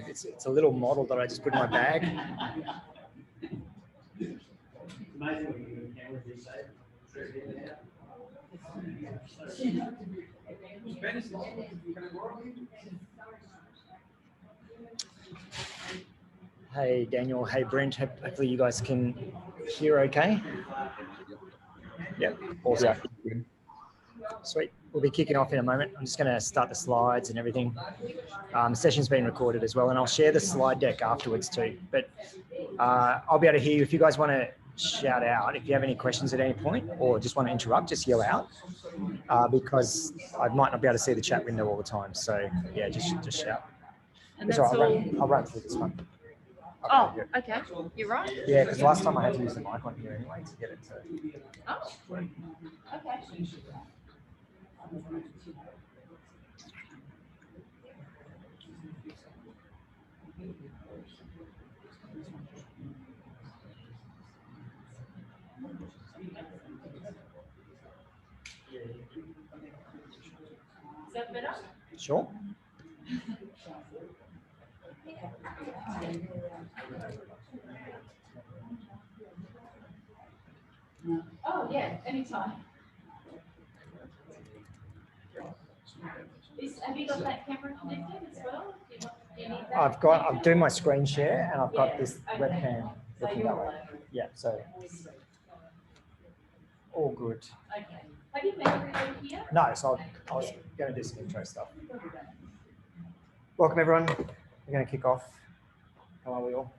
It's a little model that I just put in my bag. Hey Daniel, hey Brent, hopefully you guys can hear okay. Yep, awesome. Yeah. Sweet. We'll be kicking off in a moment. I'm just going to start the slides and everything. The session's been recorded as well, and I'll share the slide deck afterwards too. But I'll be able to hear you. If you guys want to shout out, if you have any questions at any point or just want to interrupt, just yell out because I might not be able to see the chat window all the time. So yeah, just shout. And that's I'll run through this one. Oh, okay. You're right. Yeah, because last time I had to use the mic on here anyway to get it to. Oh, okay. Is that better? Sure. Oh yeah, anytime. Have you got that camera connected as well? Do you need that? I'm doing my screen share and I've got this webcam looking that way. Yeah, so all good. Okay. Have you met everybody here? No, so I was going to do some intro stuff. Welcome everyone. We're going to kick off. How are we all?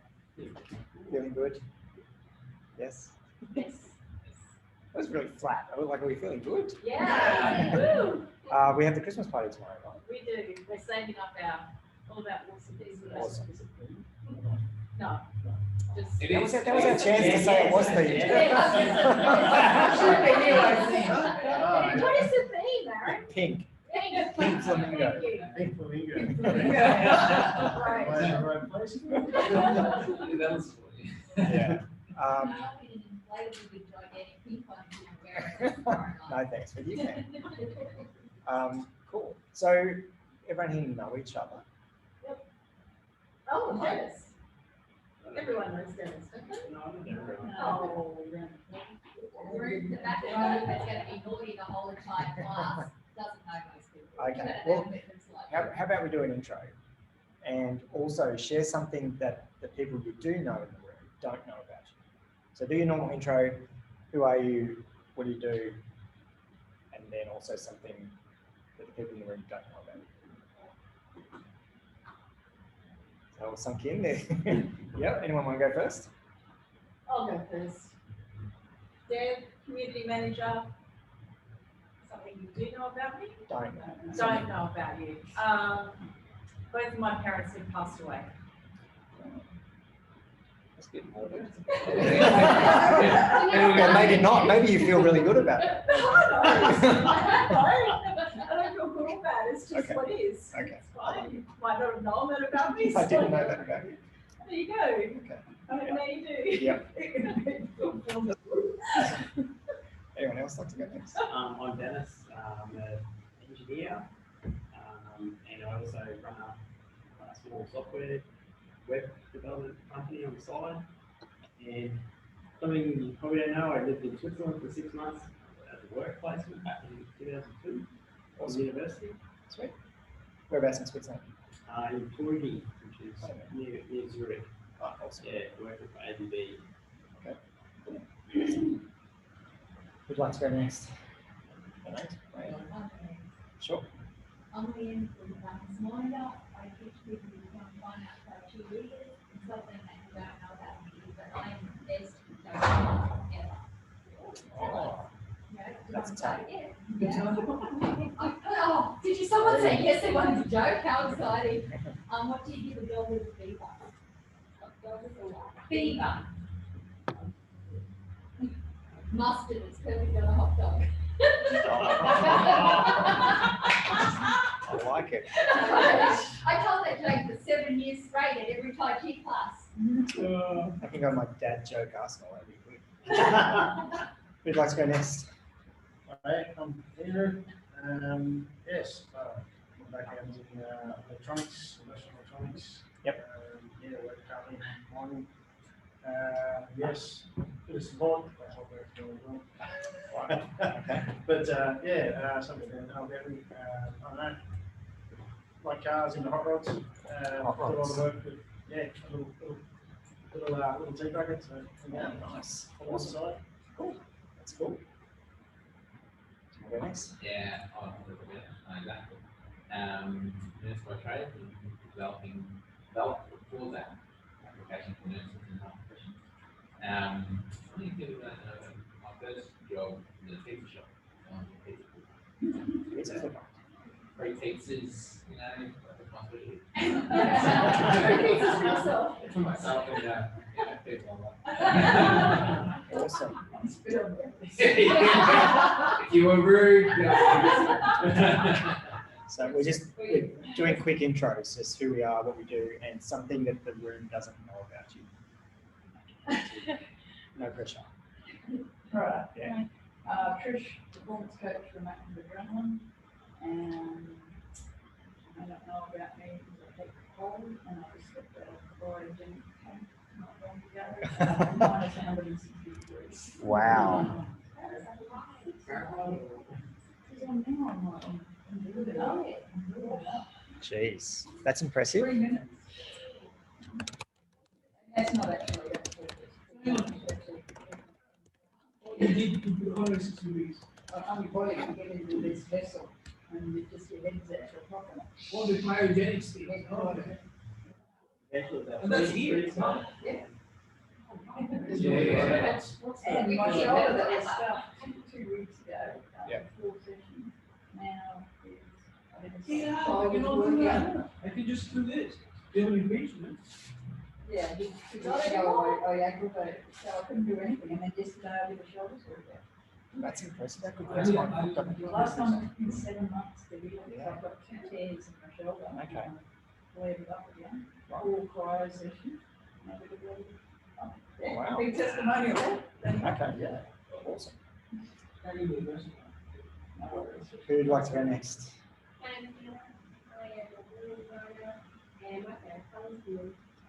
Feeling good? Yes? Yes. That was really flat. I was like, are we feeling good? Yeah. Woo. We have the Christmas party tomorrow, right? We do. We're saving up all about what's the piece with us. Awesome. No. Just That was our chance to say it was themed. What is the theme, Aaron? Pink. Pink flamingo. Pink flamingo. Yeah. No thanks, but you can. Cool. So everyone here know each other. Yep. Oh, Dennis. Everyone knows Dennis, don't they? Oh, Ruth, the back of the room that's going to be naughty the whole entire class. Doesn't know most people. Okay. Well, how about we do an intro and also share something that the people you do know in the room don't know about you. So do your normal intro. Who are you? What do you do? And then also something that the people in the room don't know about you. So sunk in there. Yeah. Anyone want to go first? I'll go first. Deb, community manager. Something you do know about me? Don't know. Don't know about you. Both of my parents have passed away. That's good. Or maybe not. Maybe you feel really good about it. I don't feel good about it. It's just what is. Okay. It's fine. You might not have known that about me. I didn't know that about you. There you go. Okay. Now you do. Yeah. Anyone else like to go next? I'm Dennis. I'm an engineer, and I also run a small software web development company on the side. And something you probably don't know, I lived in Switzerland for 6 months as a work placement back in 2002 from university. Sweet. Whereabouts in Switzerland? In Birkby, which is near Zurich. Oh, awesome. Yeah, working for ABB. Okay. Who'd like to go next? Sure. I'm Ian from Sminder. I teach people to become finance criteria. It's something that you don't know about me, but I am the best ever. Oh, that's tough. Oh, did someone say yes? They wanted a joke. How exciting! What do you give a dog with a fever? Fever. Mustard is perfect on a hot dog. I like it. I told that joke for 7 years straight at every Tai Chi class. I can go my dad joke Arsenal. That'd be good. Who'd like to go next? All right, I'm Peter. Yes, my background's in electronics, industrial electronics. Yep. Yeah, work currently in mining. Yes, bit of support. I hope that's going well. Okay. But yeah, something to know about me. I don't know. Like cars into hot rods. Hot Do a lot rods. of work with, yeah, little tea buckets. So, Yeah, nice. on the side. Cool. That's cool. Very nice. Yeah, oh, exactly. Nurse by trade, developing for that application for nurses and health professionals. I think that my first job was a pizza shop. It's a flipper. Free pizzas, you know, for myself and people. Awesome. If you were rude, So we're doing quick intros as who we are, what we do, and something that the room doesn't know about you. No pressure. Right. Yeah. Trish, performance coach for Mackin's Adrenaline, and I don't know about me because I take cold and I just got the chlorogenic tank not long ago. Minus 160 degrees. Wow. Jeez, that's impressive. 3 minutes. That's not actually. You did the 160 degrees. Your body can get into this vessel and you just your head's actually popping. All the cryogenic state. And that's here, it's not. Yeah. Yeah. And my shoulder that was stuffed 2 weeks ago. Yeah. 4 sessions. Now it's. Yeah, I can all do that. I can just do this. Do you have any patient? Yeah, just 2 weeks ago I aggravated, so I couldn't do anything, and then yesterday I did a shoulder surgery. That's impressive. That could The last time it took me 7 months to heal, because I've got 2 tears in my shoulder. Okay. Flared it up again, Right. 4 cryo sessions. Never did it. Yeah, Wow. big testimonial. Okay, yeah. Awesome. I can do this. No worries. Who'd like to go next?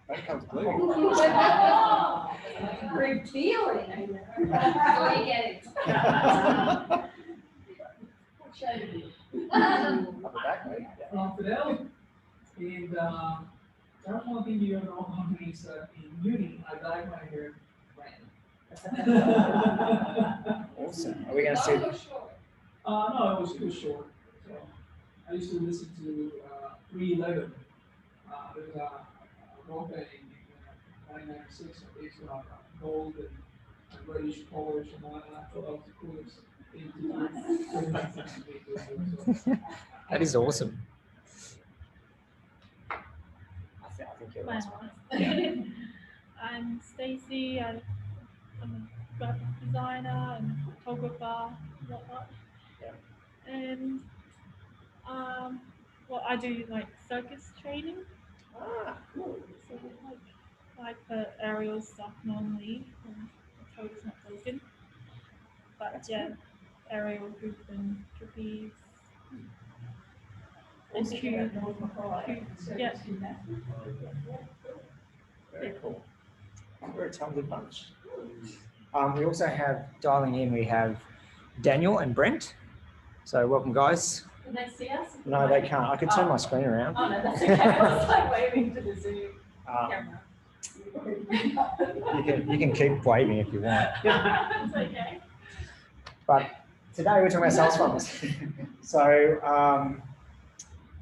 That comes blue. Revealing. Before you get it. What shade is it? Up the back, maybe. Yeah. Fidel, and that's one thing you don't know how many is in uni, I dyed my hair red. Awesome. Are we going to see? No, it was short. So I used to listen to 311. There's a rock band in 1996, and it's gold and reddish colors, and I thought that was the coolest thing to do. That is awesome. I think you're right. Yeah. I'm Stacey. I'm a graphic designer and photographer, and whatnot. Yeah. And well, I do like circus training. Ah, cool. So like the aerial stuff normally, and the toe's not broken. But That's yeah, aerial hoop and trapeze. And cube. Yeah. Very cool. We're a talented bunch. We also have dialing in, we have Daniel and Brent. So welcome, guys. Can they see us? No, they can't. I could turn my screen around. Oh, no, that's okay. I was like waving to the Zoom camera. You can keep waving if you want. It's okay. But today we're talking about sales funnels. So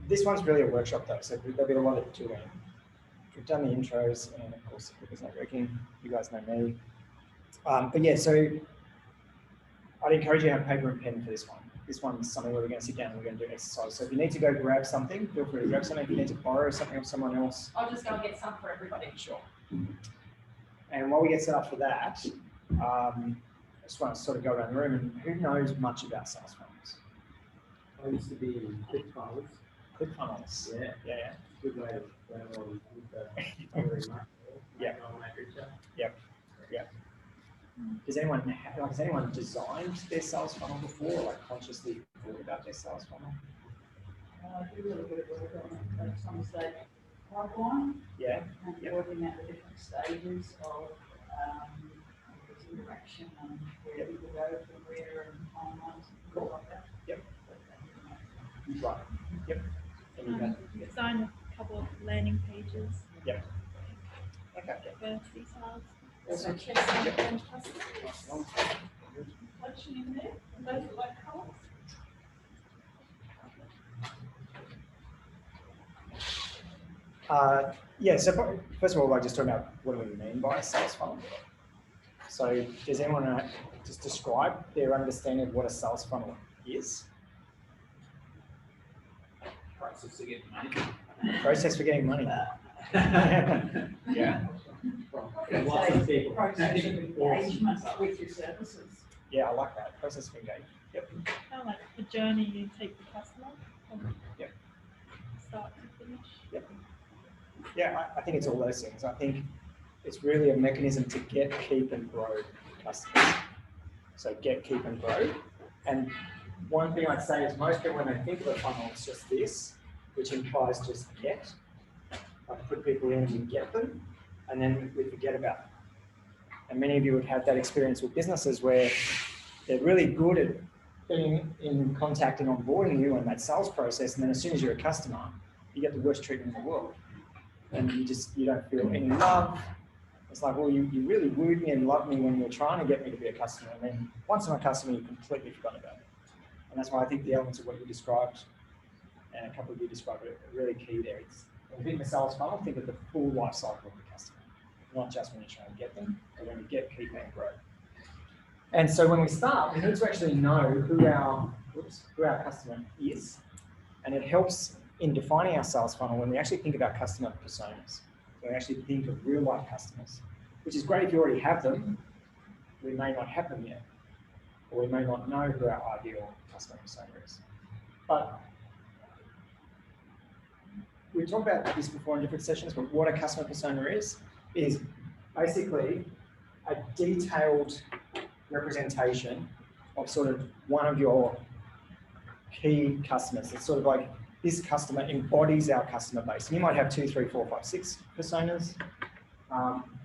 this one's really a workshop though, so there'll be a lot of doing. We've done the intros, and of course, if it's not working, you guys know me. But yeah, so I'd encourage you to have paper and pen for this one. This one's something where we're going to sit down and we're going to do exercise. So if you need to go grab something, feel free to grab something. If you need to borrow something from someone else, I'll just go and get some for everybody. sure. And while we get set up for that, I just want to sort of go around the room, and who knows much about sales funnels? I used to be in ClickFunnels. ClickFunnels. Yeah. Yeah. Good way to learn all very much. Yeah. Yep. Yep. Has anyone designed their sales funnel before, or like consciously thought about their sales funnel? I do a little bit of work on some stage pipeline. Yeah. And working out the different stages of interaction and where people go from where and timelines and things like that. Yep. Right. Yep. And you have, Design a couple of landing pages. yep. Okay. Diversity sales. Also, Check some and customers. Touching in there. And those are like colours. Yeah, so first of all, I just talk about what do we mean by a sales funnel. So does anyone want to just describe their understanding of what a sales funnel is? Process to get money. Process for getting money. Yeah. Lots of people. process of engagement with your services. Yeah, I like that. Process for engagement. Yep. Kind of like the journey you take the customer from Yep. start to finish. Yep. Yeah, I think it's all those things. I think it's really a mechanism to get, keep, and grow customers. So get, keep, and grow. And one thing I'd say is most people, when they think of a funnel, it's just this, which implies just get. Like put people in and we get them, and then we forget about them. And many of you would have that experience with businesses where they're really good at being in contact and onboarding you on that sales process, and then as soon as you're a customer, you get the worst treatment in the world. And you don't feel any love. It's like, well, you really wooed me and loved me when you were trying to get me to be a customer. And then once I'm a customer, you completely forgot about it. And that's why I think the elements of what you described and a couple of you described are really key there. It's, when you think of the sales funnel, think of the full life cycle of the customer, not just when you're trying to get them, but when you get, keep, and grow. And so when we start, we need to actually know who our customer is. And it helps in defining our sales funnel when we actually think about customer personas. So we actually think of real life customers, which is great if you already have them. We may not have them yet, or we may not know who our ideal customer persona is. But we talked about this before in different sessions, but what a customer persona is basically a detailed representation of sort of one of your key customers. It's sort of like this customer embodies our customer base. You might have 2, 3, 4, 5, 6 personas,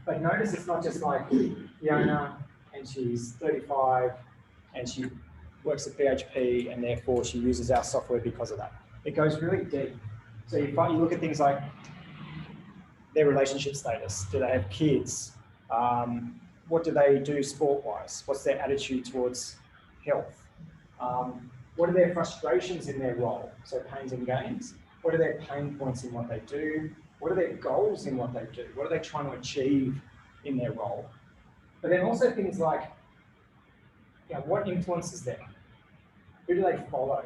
but notice it's not just like Fiona and she's 35 and she works at BHP and therefore she uses our software because of that. It goes really deep. So you look at things like their relationship status. Do they have kids? What do they do sport-wise? What's their attitude towards health? What are their frustrations in their role? So pains and gains. What are their pain points in what they do? What are their goals in what they do? What are they trying to achieve in their role? But then also things like, what influences them? Who do they follow?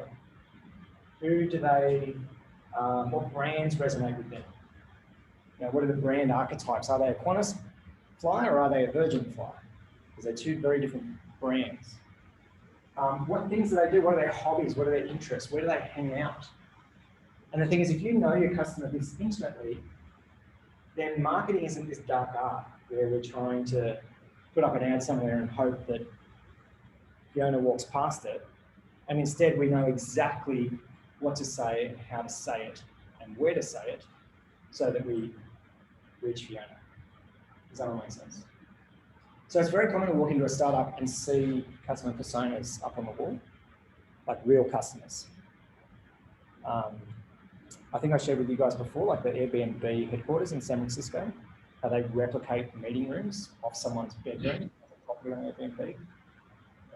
Who do they, what brands resonate with them? What are the brand archetypes? Are they a Qantas fly or are they a Virgin fly? Because they're two very different brands. What things do they do? What are their hobbies? What are their interests? Where do they hang out? And the thing is, if you know your customer this intimately, then marketing isn't this dark art where we're trying to put up an ad somewhere and hope that Fiona walks past it. And instead, we know exactly what to say, how to say it, and where to say it so that we reach Fiona. Does that all make sense? So it's very common to walk into a startup and see customer personas up on the wall, like real customers. I think I shared with you guys before, like the Airbnb headquarters in San Francisco, how they replicate meeting rooms off someone's bedroom, property on Airbnb.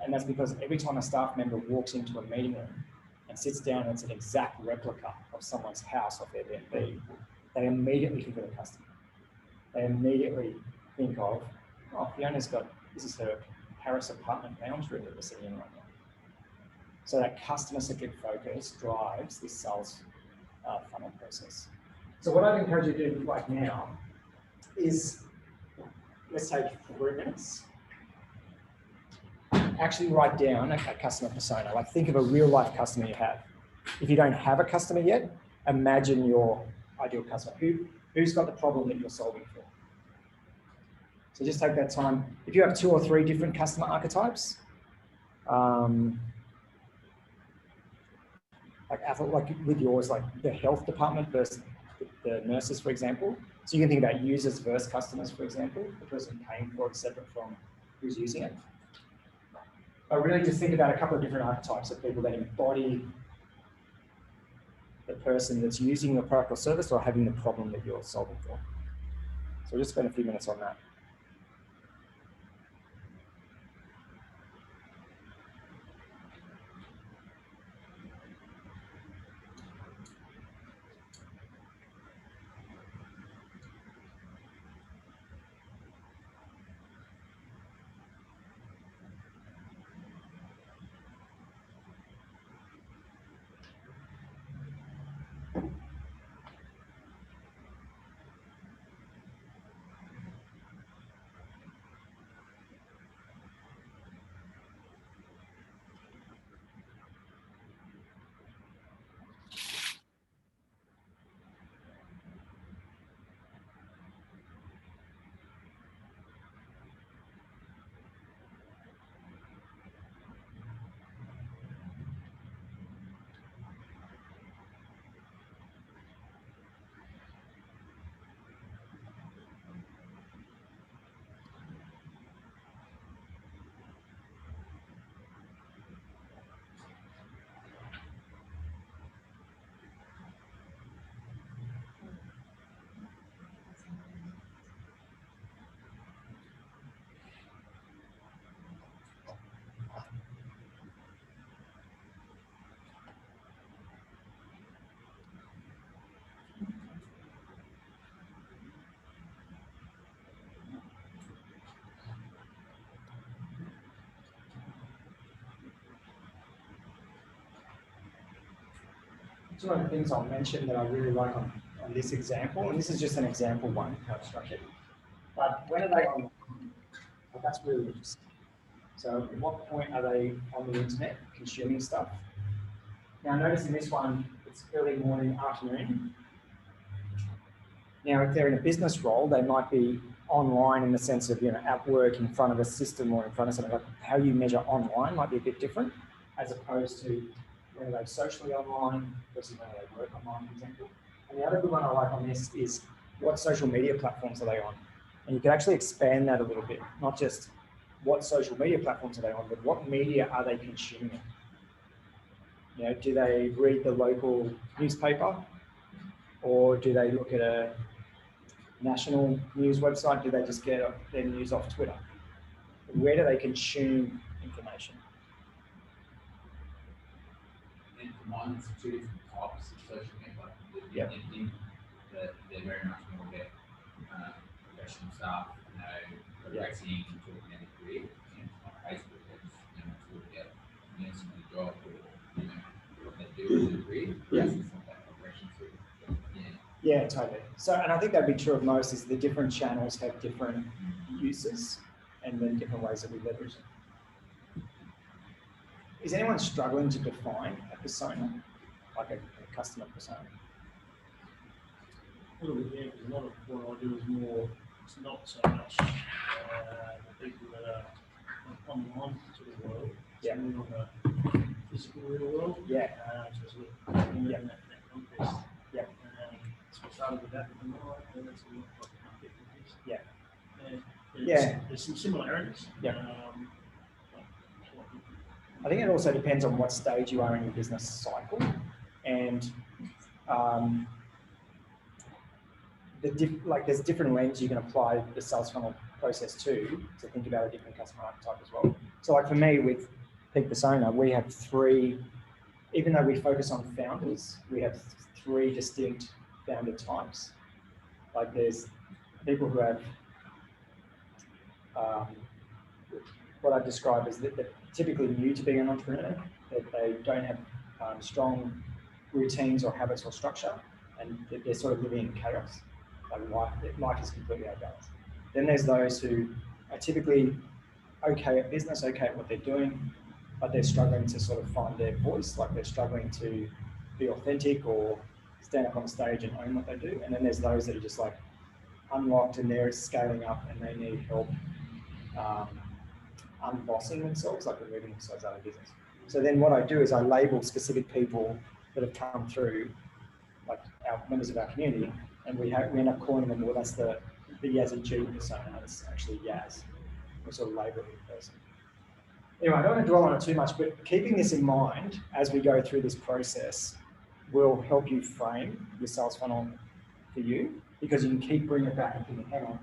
And that's because every time a staff member walks into a meeting room and sits down and it's an exact replica of someone's house off Airbnb, they immediately think of the customer. They immediately think of, oh, Fiona's this is her Paris apartment lounge room that we're sitting in right now. So that customer-centric focus drives this sales funnel process. So what I'd encourage you to do right now is, let's take 3 minutes. Actually write down a customer persona, like think of a real life customer you have. If you don't have a customer yet, imagine your ideal customer. Who's got the problem that you're solving for? So just take that time. If you have 2 or 3 different customer archetypes, like with yours, like the health department versus the nurses, for example. So you can think about users versus customers, for example. The person paying for it separate from who's using it. But really just think about a couple of different archetypes of people that embody the person that's using your product or service or having the problem that you're solving for. So we'll just spend a few minutes on that. So one of the things I'll mention that I really like on this example, and this is just an example one, how it's structured, but when are they on? Well, that's really interesting. So at what point are they on the internet consuming stuff? Now notice in this one, it's early morning, afternoon. Now if they're in a business role, they might be online in the sense of, you know, at work in front of a system or in front of something. Like how you measure online might be a bit different as opposed to whether they're socially online versus whether they work online, for example. And the other good one I like on this is what social media platforms are they on? And you can actually expand that a little bit, not just what social media platforms are they on, but what media are they consuming? You know, do they read the local newspaper or do they look at a national news website? Do they just get their news off Twitter? Where do they consume information? And for mine, it's two different types of social media. Yep. They're very much more about professional staff, you know, progressing and talking about a career. And on Facebook, that's, you know, talk about nursing the job or, you know, what they do in their career. Yeah. It's not that progression sort of, yeah. Yeah, totally. So, and I think that'd be true of most, is the different channels have different uses and then different ways that we leverage them. Is anyone struggling to define a persona, like a customer persona? A little bit, yeah, because a lot of what I do is more, it's not so much the people that are online sort of world, it's Yeah. more on the physical real world. Yeah. So sort of in that context. Yeah. So we started with that with the night, and that's a lot of differences. Yeah. And Yeah. There's some similarities. Yeah. I think it also depends on what stage you are in your business cycle, and there's different lens you can apply the sales funnel process to think about a different customer archetype as well. So like for me with Peak Persona, we have three, even though we focus on founders, we have three distinct founder types. Like there's people who have what I describe as that they're typically new to being an entrepreneur, that they don't have strong routines or habits or structure, and they're sort of living in chaos. Like life is completely out of balance. Then there's those who are typically okay at business, okay at what they're doing, but they're struggling to sort of find their voice, like they're struggling to be authentic or stand up on stage and own what they do. And then there's those that are just like unlocked and they're scaling up and they need help unbossing themselves, like removing themselves out of business. So then what I do is I label specific people that have come through, like our members of our community, and we end up calling them, well, that's the Yazzie G persona. It's actually Yaz. We sort of label the person. Anyway, I don't want to dwell on it too much, but keeping this in mind as we go through this process will help you frame your sales funnel for you, because you can keep bringing it back and thinking, hang on,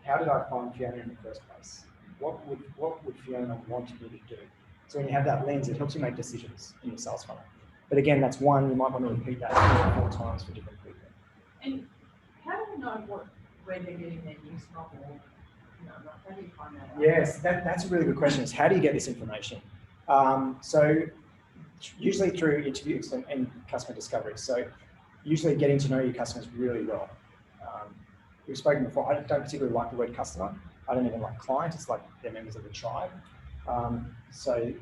how did I find Fiona in the first place? What would Fiona want me to do? So when you have that lens, it helps you make decisions in your sales funnel. But again, that's one, you might want to repeat that 3 or 4 times for different people. And how do we know where they're getting their news from, or how do you find that out? Yes, that's a really good question. Is how do you get this information? So usually through interviews and customer discovery. So usually getting to know your customers really well. We've spoken before, I don't particularly like the word customer. I don't even like client, it's like they're members of the tribe. So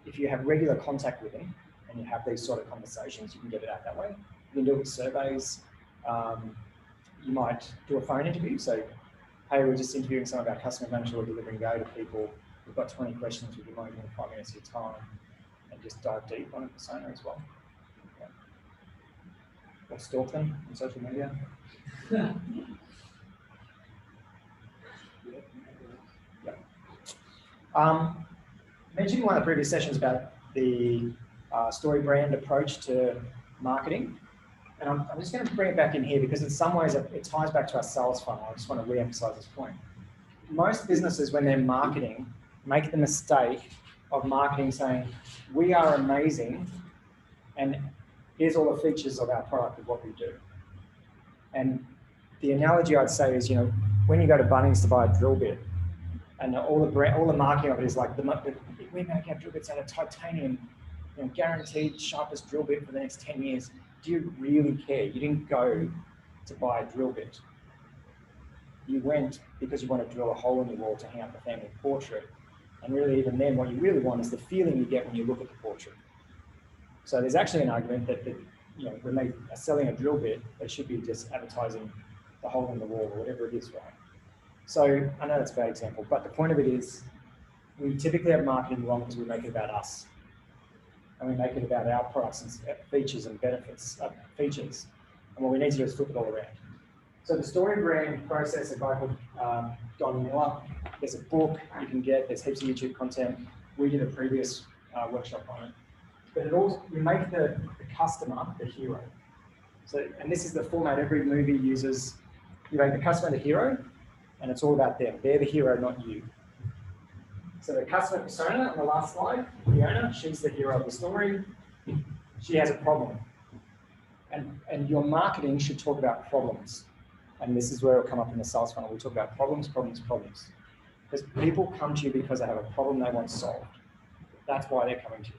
if you have regular contact with them and you have these sort of conversations, you can get it out that way. You can do it with surveys. You might do a phone interview. So, hey, we're just interviewing some of our customer managers, we're delivering value to people. We've got 20 questions, would you mind giving 5 minutes of your time, and just dive deep on a persona as well. Yeah. Or stalk them on social media. Mentioned in one of the previous sessions about the story brand approach to marketing. And I'm just going to bring it back in here because in some ways it ties back to our sales funnel. I just want to re-emphasize this point. Most businesses, when they're marketing, make the mistake of marketing saying, we are amazing and here's all the features of our product of what we do. And the analogy I'd say is, when you go to Bunnings to buy a drill bit, and all the marketing of it is like, we make our drill bits out of titanium, guaranteed sharpest drill bit for the next 10 years. Do you really care? You didn't go to buy a drill bit. You went because you want to drill a hole in your wall to hang up the family portrait. And really, even then, what you really want is the feeling you get when you look at the portrait. So there's actually an argument that when they are selling a drill bit, they should be just advertising the hole in the wall or whatever it is, right? So I know that's a bad example, but the point of it is we typically have marketing wrong because we make it about us. And we make it about our products and features and benefits, features. And what we need to do is flip it all around. So the story brand process, a guy called Don Miller, there's a book you can get, there's heaps of YouTube content. We did a previous workshop on it. But we make the customer the hero. So, and this is the format every movie uses. You make the customer the hero, and it's all about them. They're the hero, not you. So the customer persona on the last slide, Fiona, she's the hero of the story. She has a problem. And your marketing should talk about problems. And this is where it'll come up in the sales funnel. We talk about problems, problems, problems. Because people come to you because they have a problem they want solved. That's why they're coming to you.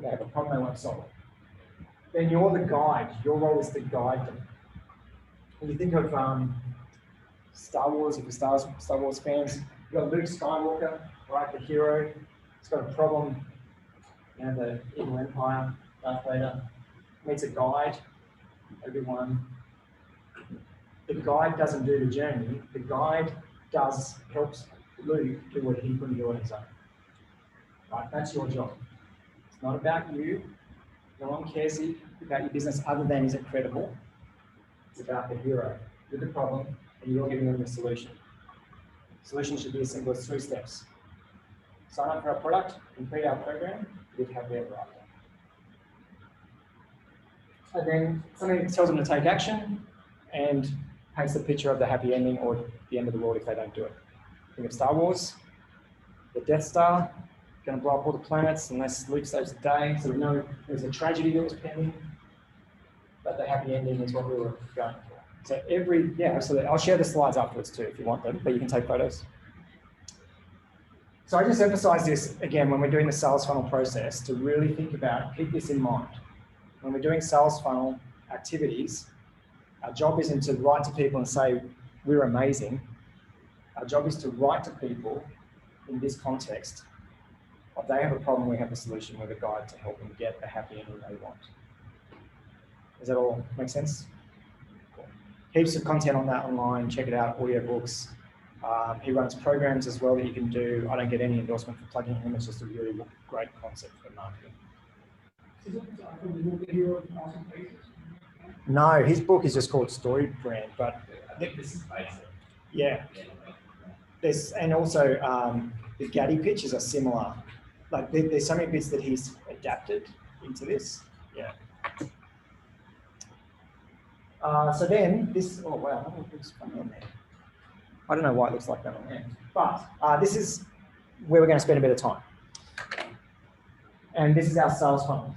They have a problem they want solved. Then you're the guide. Your role is to guide them. When you think of Star Wars, if you're Star Wars fans, you've got Luke Skywalker, right, the hero. He's got a problem. The evil empire, Darth Vader, meets a guide, Obi-Wan. The guide doesn't do the journey. The guide helps Luke do what he couldn't do on his own. Right, that's your job. It's not about you. No one cares about your business other than is it credible. It's about the hero with the problem, and you're giving them the solution. The solution should be as simple as 3 steps. Sign up for our product, complete our program, you'd have their right. And then something that tells them to take action and paints the picture of the happy ending or the end of the world if they don't do it. Think of Star Wars, the Death Star, going to blow up all the planets unless Luke saves the day. So we know there's a tragedy that was pending, but the happy ending is what we were going for. So absolutely. I'll share the slides afterwards too if you want them, but you can take photos. So I just emphasize this again when we're doing the sales funnel process to really think about, keep this in mind. When we're doing sales funnel activities, our job isn't to write to people and say, we're amazing. Our job is to write to people in this context. If they have a problem, we have a solution with a guide to help them get the happy ending they want. Does that all make sense? Cool. Heaps of content on that online. Check it out, audiobooks. He runs programs as well that you can do. I don't get any endorsement for plugging him. It's just a really great concept for marketing. No, his book is just called Story Brand, but This is basic. yeah. And also the Gaddy pitches are similar. Like there's so many bits that he's adapted into this. Yeah. So then this, oh wow, that looks funny on there. I don't know why it looks like that on there, but this is where we're going to spend a bit of time. And this is our sales funnel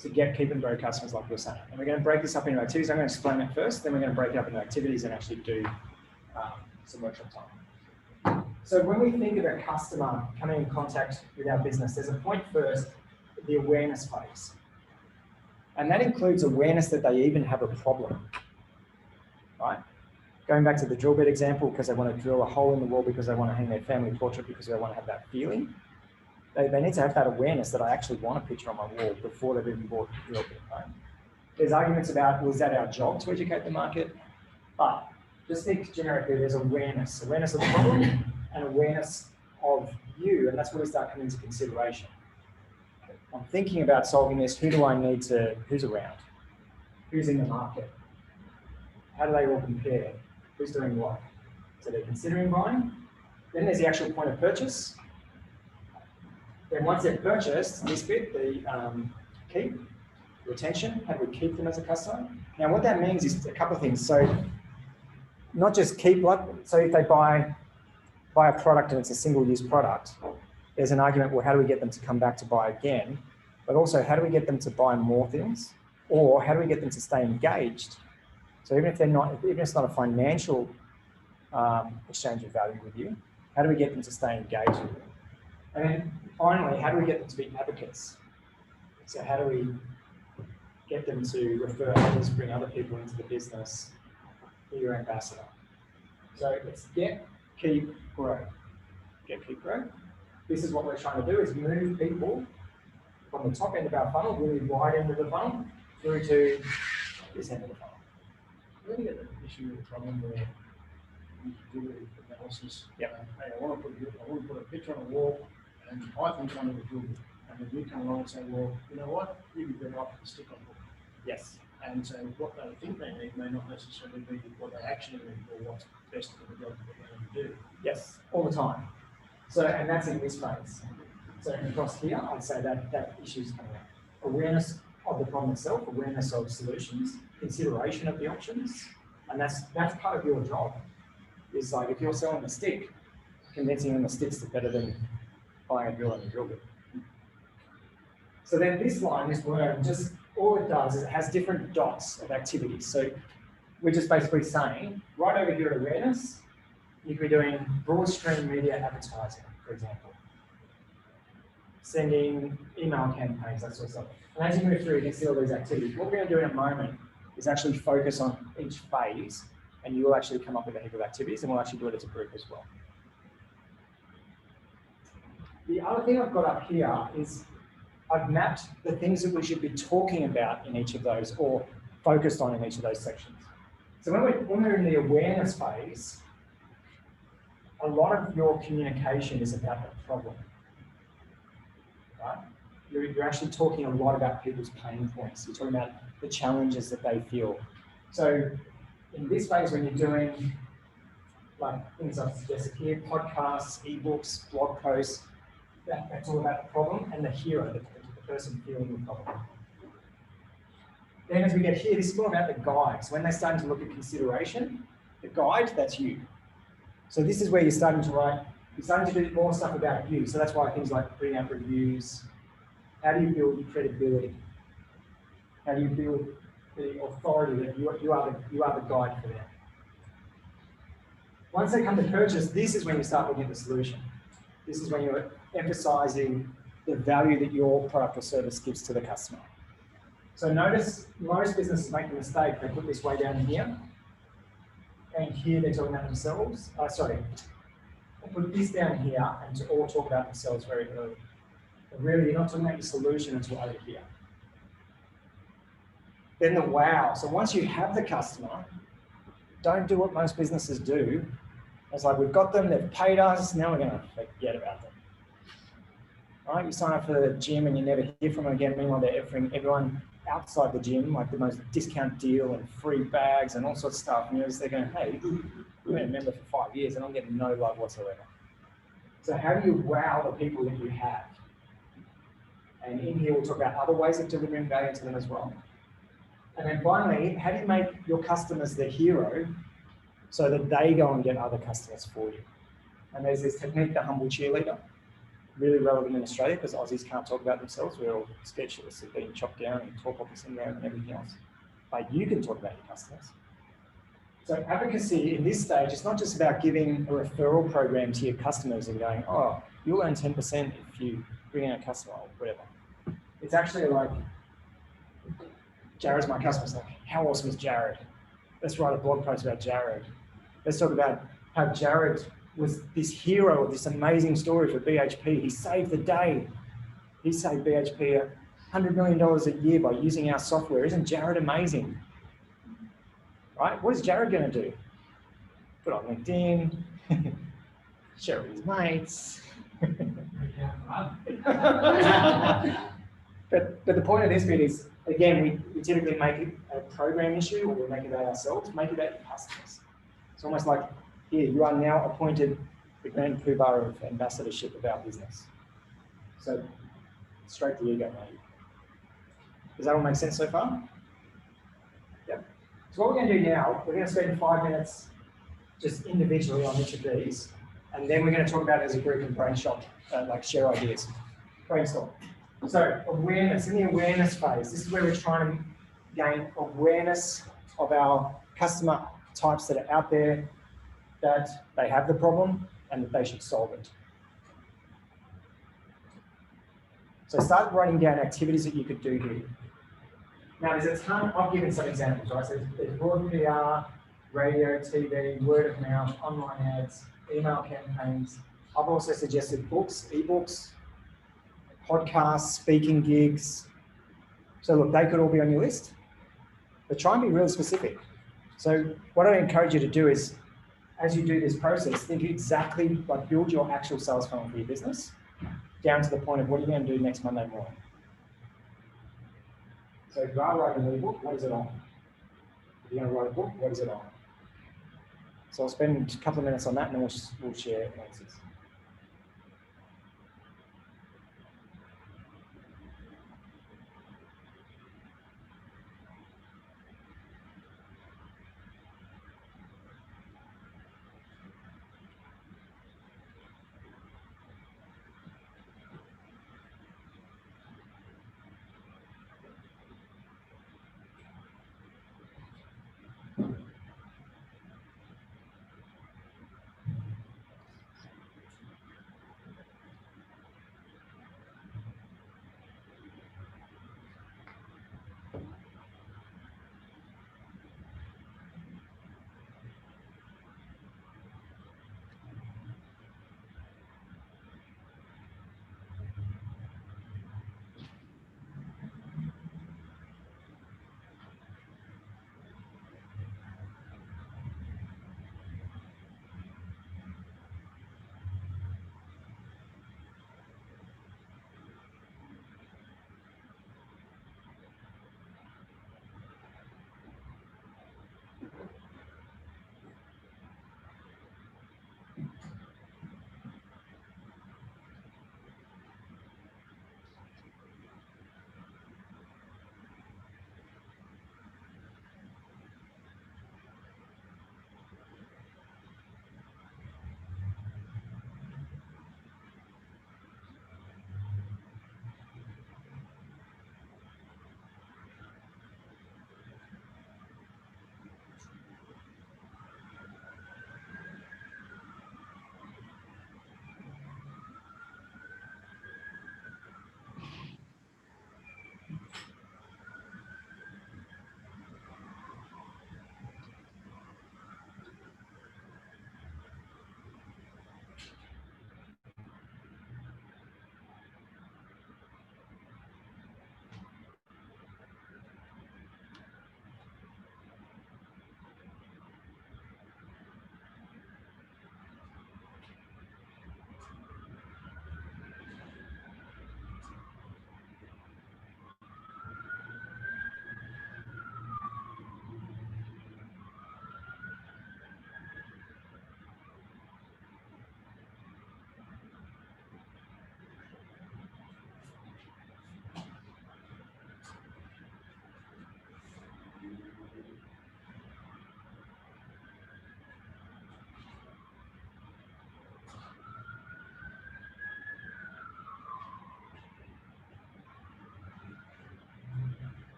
to get, keep and grow customers like we were saying. And we're going to break this up into activities. I'm going to explain it first, then we're going to break it up into activities and actually do some workshop time. So when we think of a customer coming in contact with our business, there's a point first, the awareness phase. And that includes awareness that they even have a problem, right? Going back to the drill bit example, because they want to drill a hole in the wall because they want to hang their family portrait because they want to have that feeling. They need to have that awareness that I actually want a picture on my wall before they've even bought the drill bit, right? There's arguments about, well, is that our job to educate the market? But just think generically, there's awareness. Awareness of the problem and awareness of you, and that's where we start coming into consideration. I'm thinking about solving this. Who do I need to, who's around? Who's in the market? How do they all compare? Who's doing what? So they're considering buying. Then there's the actual point of purchase. Then once they've purchased, this bit, the keep, retention, how do we keep them as a customer? Now what that means is a couple of things. So not just keep, so if they buy a product and it's a single-use product, there's an argument, well, how do we get them to come back to buy again? But also, how do we get them to buy more things? Or how do we get them to stay engaged? So even if they're not, even if it's not a financial exchange of value with you, how do we get them to stay engaged with you? And then finally, how do we get them to be advocates? So how do we get them to refer others, bring other people into the business, be your ambassador? So it's get, keep, grow. Get, keep, grow. This is what we're trying to do, is move people from the top end of our funnel, really wide end of the funnel, through to this end of the funnel. We're going to get the issue with the problem where you do analysis. Yep. Hey, I want to put a picture on a wall, and I think I need a drill bit. And then you come along and say, well, you know what? You'd be better off with a stick-on hook. Yes. And so what they think they need may not necessarily be what they actually need or what's best for the job that they're going to do. Yes, all the time. So, and that's in this phase. So across here, I'd say that issue's coming up. Awareness of the problem itself, awareness of solutions, consideration of the options, and that's part of your job. Is like if you're selling a stick, convincing them the sticks are better than buying a drill and a drill bit. So then this line, this word, just all it does is it has different dots of activities. So we're just basically saying, right over here at awareness, you could be doing broad stream media advertising, for example. Sending email campaigns, that sort of stuff. And as you move through, you can see all these activities. What we're going to do in a moment is actually focus on each phase, and you will actually come up with a heap of activities, and we'll actually do it as a group as well. The other thing I've got up here is I've mapped the things that we should be talking about in each of those, or focused on in each of those sections. So when we're in the awareness phase, a lot of your communication is about the problem, right? You're actually talking a lot about people's pain points. You're talking about the challenges that they feel. So in this phase, when you're doing like things I've suggested here, podcasts, ebooks, blog posts, that's all about the problem and the hero, the person feeling the problem. Then as we get here, this is more about the guide. So when they're starting to look at consideration, the guide, that's you. So this is where you're starting to write, you're starting to do more stuff about you. So that's why things like putting out reviews. How do you build your credibility? How do you build the authority that you are the guide for them? Once they come to purchase, this is when you start looking at the solution. This is when you're emphasizing the value that your product or service gives to the customer. So notice most businesses make the mistake, they put this way down here, and here they're talking about themselves. They put this down here and to all talk about themselves very early. But really, you're not talking about your solution until over here. Then the wow. So once you have the customer, don't do what most businesses do. It's like, we've got them, they've paid us, now we're going to forget about them. Right? You sign up for the gym and you never hear from them again. Meanwhile, they're offering everyone outside the gym like the most discount deal and free bags and all sorts of stuff. And you're just thinking, hey, we've been a member for 5 years and I'm getting no love whatsoever. So how do you wow the people that you have? And in here, we'll talk about other ways of delivering value to them as well. And then finally, how do you make your customers the hero so that they go and get other customers for you? And there's this technique, the humble cheerleader, really relevant in Australia because Aussies can't talk about themselves. We're all scared shitless of being chopped down and talk office syndrome and everything else. But you can talk about your customers. So advocacy in this stage is not just about giving a referral program to your customers and going, oh, you'll earn 10% if you bring in a customer or whatever. It's actually like, Jared's my customer. It's like, how awesome is Jared? Let's write a blog post about Jared. Let's talk about how Jared was this hero of this amazing story for BHP. He saved the day. He saved BHP $100 million a year by using our software. Isn't Jared amazing? Right? What is Jared going to do? Put on LinkedIn, share with his mates. But the point of this bit is, again, we typically make it a program issue, or we make it about ourselves, make it about your customers. It's almost like, here, you are now appointed the grand poobah of ambassadorship of our business. So, straight to the ego, mate. Does that all make sense so far? Yep. So what we're going to do now, we're going to spend 5 minutes just individually on each of these, and then we're going to talk about it as a group and brainstorm, like share ideas. Brainstorm. So awareness, in the awareness phase, this is where we're trying to gain awareness of our customer types that are out there, that they have the problem and that they should solve it. So start writing down activities that you could do here. Now there's a ton, I've given some examples, right? So there's broad PR, radio, TV, word of mouth, online ads, email campaigns. I've also suggested books, ebooks, podcasts, speaking gigs. So look, they could all be on your list, but try and be really specific. So what I encourage you to do is, as you do this process, think exactly, like build your actual sales funnel for your business, down to the point of what are you going to do next Monday morning. So if you are writing an ebook, what is it on? If you're going to write a book, what is it on? So I'll spend a couple of minutes on that and then we'll share answers.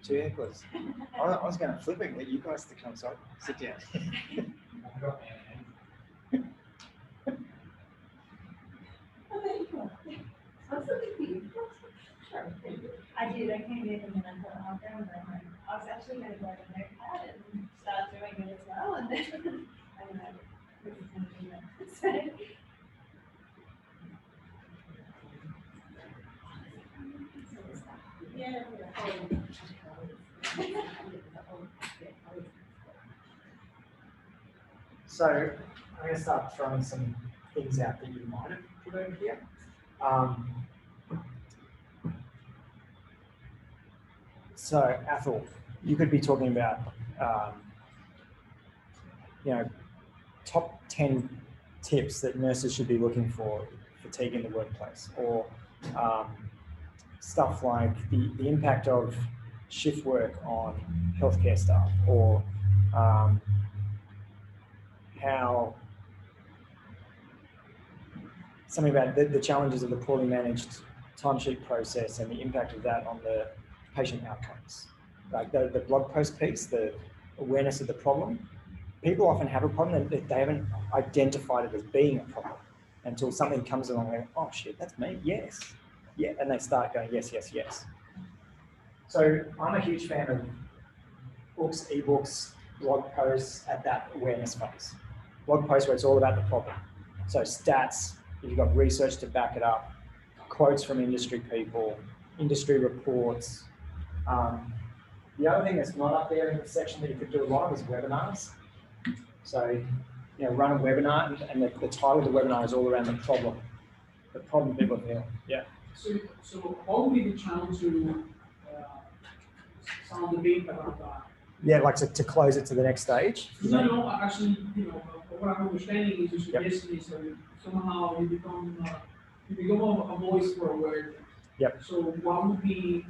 Two hecklers. I was going to flip it and get you guys to come. Sorry, sit down. I did, I came in and then I thought, oh, I was actually going to grab a notepad and start doing it as well, and then, I don't know, this is going to do that. So, yeah. So I'm going to start throwing some things out that you might have put over here. So Athol, you could be talking about, top 10 tips that nurses should be looking for fatigue in the workplace, or stuff like the impact of shift work on healthcare staff, or how something about the challenges of the poorly managed timesheet process and the impact of that on the patient outcomes. Like the blog post piece, the awareness of the problem. People often have a problem that they haven't identified it as being a problem until something comes along and oh shit, that's me, yes. Yeah, and they start going, yes, yes, yes. So I'm a huge fan of books, ebooks, blog posts at that awareness phase. Blog posts where it's all about the problem. So stats, if you've got research to back it up, quotes from industry people, industry reports. The other thing that's not up there in this section that you could do a lot of is webinars. So, run a webinar, and the title of the webinar is all around the problem people feel. Yeah. So what would be the channel to sound the beat about that? Yeah, like to close it to the next stage. No, actually, what I'm understanding is your suggestion is that somehow you become a voice for awareness. Yep. So what would be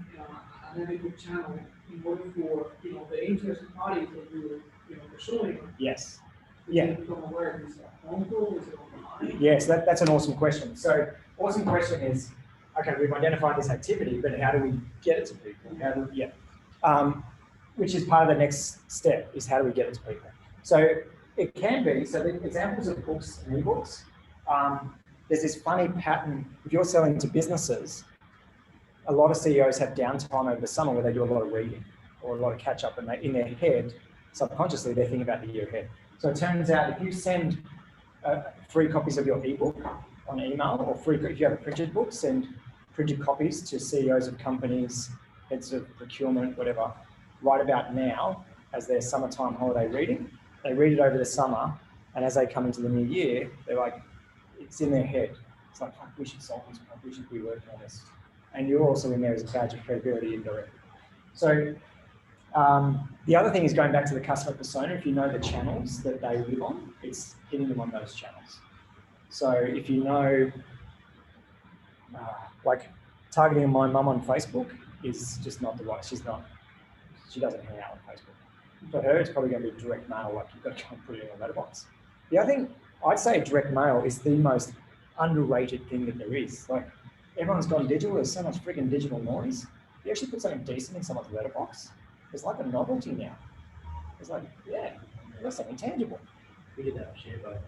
an adequate channel in order for the interested parties that you're pursuing? Yes. Yeah. Become aware. Is it a phone call? Is it online? Yes, that's an awesome question. So, awesome question is, okay, we've identified this activity, but how do we get it to people? Which is part of the next step, is how do we get it to people? So it can be, so the examples of books and ebooks, there's this funny pattern. If you're selling to businesses, a lot of CEOs have downtime over the summer where they do a lot of reading or a lot of catch up, and in their head, subconsciously, they're thinking about the year ahead. So it turns out if you send free copies of your ebook on email, or if you have a printed book, send printed copies to CEOs of companies, heads of procurement, whatever, right about now as their summertime holiday reading. They read it over the summer, and as they come into the new year, they're like, it's in their head. It's like, fuck, we should solve this problem, we should be working on this. And you're also in there as a badge of credibility indirectly. So the other thing is going back to the customer persona. If you know the channels that they live on, it's hitting them on those channels. So if you know, like targeting my mum on Facebook is just not the right, she doesn't hang out on Facebook. For her, it's probably going to be direct mail, like you've got to go and put it in a letterbox. The other thing, I'd say direct mail is the most underrated thing that there is. Like, everyone's gone digital, there's so much freaking digital noise. If you actually put something decent in someone's letterbox, it's like a novelty now. It's like, yeah, that's something tangible. We did that share both.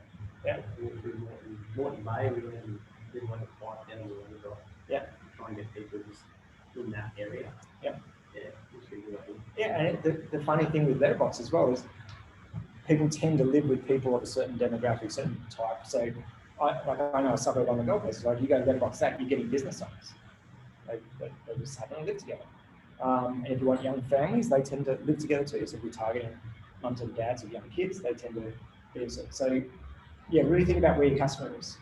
Yeah. Morton May, we went and did like a 5 down the river. Yeah. Try and get people just in that area. Yeah. Yeah, it's really good. Yeah, and the funny thing with letterbox as well is people tend to live with people of a certain demographic, certain type. So I know a suburb on the Gold Coast, like you go to letterbox that, you're getting business owners. They just happen to live together. And if you want young families, they tend to live together too. So if you're targeting mums and dads of young kids, they tend to be so yeah, really think about where your customer is.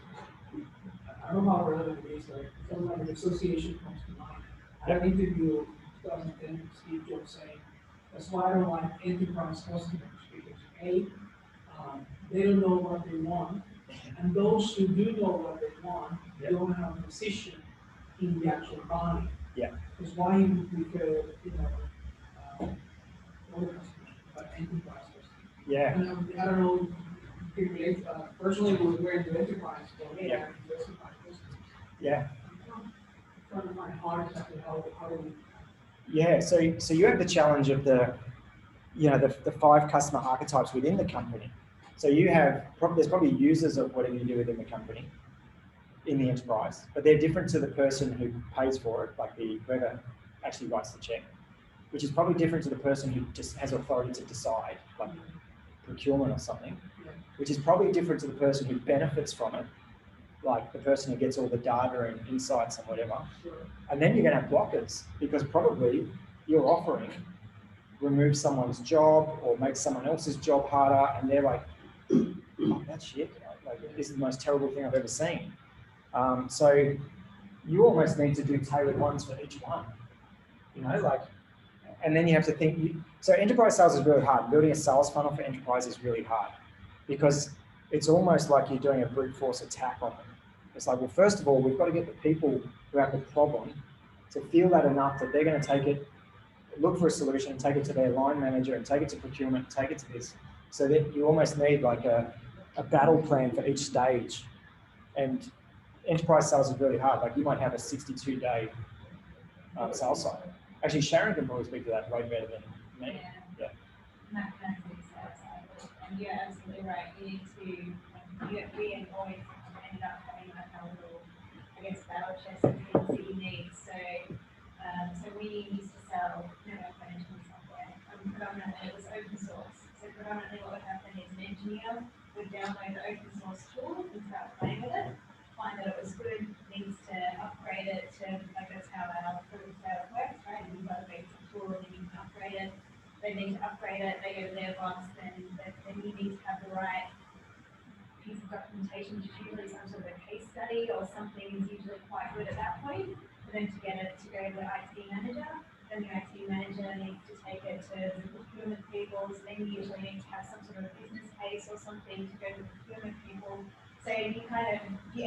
I don't know how relevant it is, like something like an association comes to mind. I had an interview in 2010 with Steve Jobs saying, that's why I don't like enterprise customers, because A, they don't know what they want, and those who do know what they want, they don't have a position in the actual buying. Yeah. Because why you prefer, all customers, but enterprise customers. Yeah. And I don't know, you can relate, personally, we're into enterprise, so me, I'm into enterprise customers. Yeah. I'm trying to find hard exactly how do we Yeah, so you have the challenge of the 5 customer archetypes within the company. So there's probably users of whatever you do within the company in the enterprise, but they're different to the person who pays for it, like whoever actually writes the check, which is probably different to the person who just has authority to decide, like procurement or something, which is probably different to the person who benefits from it, like the person who gets all the data and insights and whatever. And then you're going to have blockers because probably your offering removes someone's job or makes someone else's job harder, and they're like, oh, that's shit. Like, this is the most terrible thing I've ever seen. So you almost need to do tailored ones for each one, and then you have to think. So enterprise sales is really hard. Building a sales funnel for enterprise is really hard because it's almost like you're doing a brute force attack on them. It's like, well, first of all, we've got to get the people who have the problem to feel that enough that they're going to take it, look for a solution, take it to their line manager and take it to procurement, take it to this. So that you almost need like a battle plan for each stage. And enterprise sales is really hard. Like you might have a 62-day sales cycle. Actually, Sharon can probably speak to that way better than me. Yeah. And you're absolutely right. You need to, we have always ended up having like a little, I guess, battle chest of things that you need. So we used to sell network management software. Predominantly it was open source. So predominantly what would happen is an engineer would download the open source tool and start playing with it, find that it was good, needs to upgrade it to, like that's how our sales works, right? You've got a basic tool and you can upgrade it. They need to upgrade it, they go to their boss, then you need to have the right piece of documentation, which is usually some sort of a case study or something is usually quite good at that point, for them to get it to go to the IT manager. Then the IT manager needs to take it to the procurement people, so then you usually need to have some sort of business case or something to go to the procurement people. So you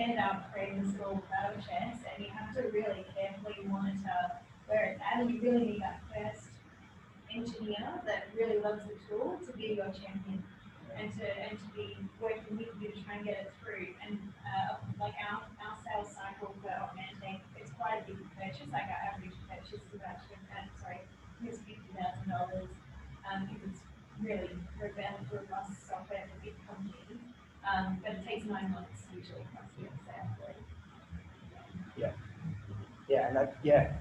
end up creating this little battle chest, and you have to really carefully monitor where it's at, and you really need that first engineer that really loves the tool to be your champion and to be working with you to try and get it through. And like our sales cycle for Augmenting, it's quite a big purchase. Like our average purchase is about $50,000. It's really robust software for big companies. But it takes 9 months usually for us to get sales. Yeah.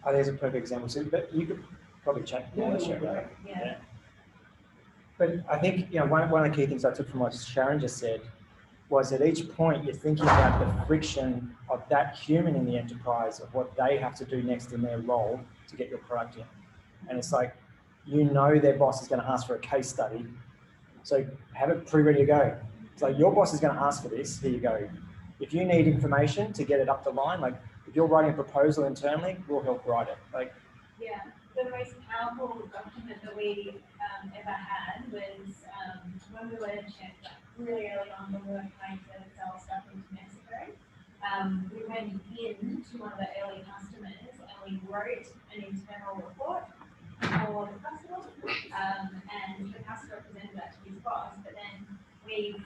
Oh, there's a perfect example too, but you could probably check. Yeah. But I think one of the key things I took from what Sharon just said was at each point you're thinking about the friction of that human in the enterprise, of what they have to do next in their role to get your product in. And it's like, their boss is going to ask for a case study, so have it pre-ready to go. It's like, your boss is going to ask for this, here you go. If you need information to get it up the line, like if you're writing a proposal internally, we'll help write it. The most powerful document that we ever had was when we were really early on when we were trying to sell stuff into Mexico. We went in to one of the early customers and we wrote an internal report for the customer, and the customer presented that to his boss. But then we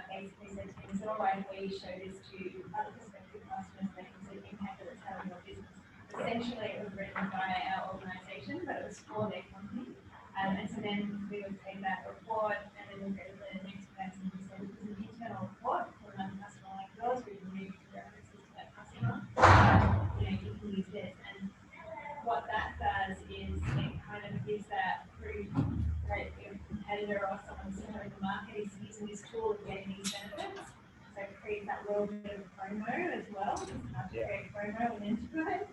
basically said to him, "So all right, we show this to other prospective customers, they can see the impact that it's having on your business." Essentially, it was written by our organisation, but it was for their company. And so then we would take that report and then we'll go to the next person and say, "This is an internal report for another customer like yours. We've removed references to that customer. You can use this." And what that does is it kind of gives that proof that your competitor or someone similar in the market is using this tool and getting these benefits. So it creates that little bit of promo as well. It's hard to create promo in enterprise.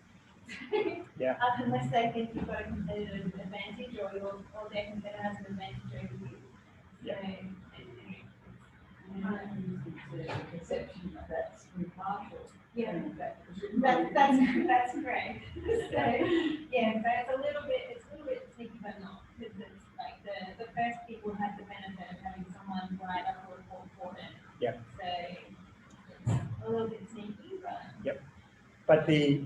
Unless they think you've got a competitive advantage or their competitor has an advantage over you. The perception that that's impartial. That's correct. So it's a little bit sneaky, but not. Because it's like the first people had the benefit of having someone write up a report for them. So it's a little bit sneaky, but. But the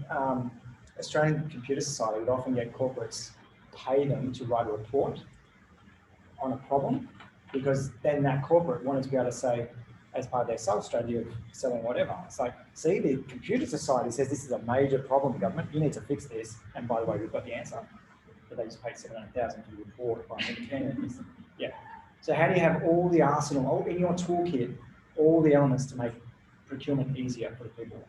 Australian Computer Society would often get corporates pay them to write a report on a problem, because then that corporate wanted to be able to say, as part of their sales strategy of selling whatever. It's like, see, the computer society says this is a major problem, government, you need to fix this. And by the way, we've got the answer. But they just paid $700,000 to report by an independent. Yeah. So how do you have all the arsenal, all in your toolkit, all the elements to make procurement easier for the people?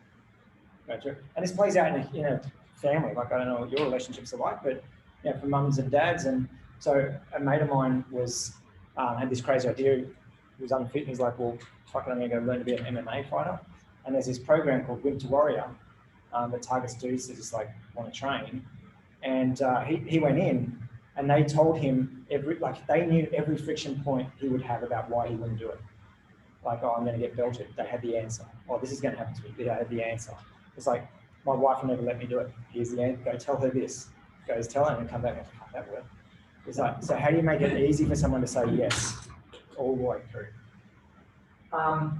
Gotcha. And this plays out in a family. Like, I don't know what your relationships are like, but you know, for mums and dads. And so a mate of mine was had this crazy idea. He was unfit, and he's like, well, fuck it, I'm going to go learn to be an MMA fighter. And there's this program called Winter Warrior that targets dudes that just like want to train. And he went in, and they told him they knew every friction point he would have about why he wouldn't do it. Like, oh, I'm going to get belted. They had the answer. Oh, this is going to happen to me. They had the answer. It's like, my wife will never let me do it. Here's the answer. Go tell her this. Goes tell her and come back and cut that word. It's like, so how do you make it easy for someone to say yes all the way through? Oh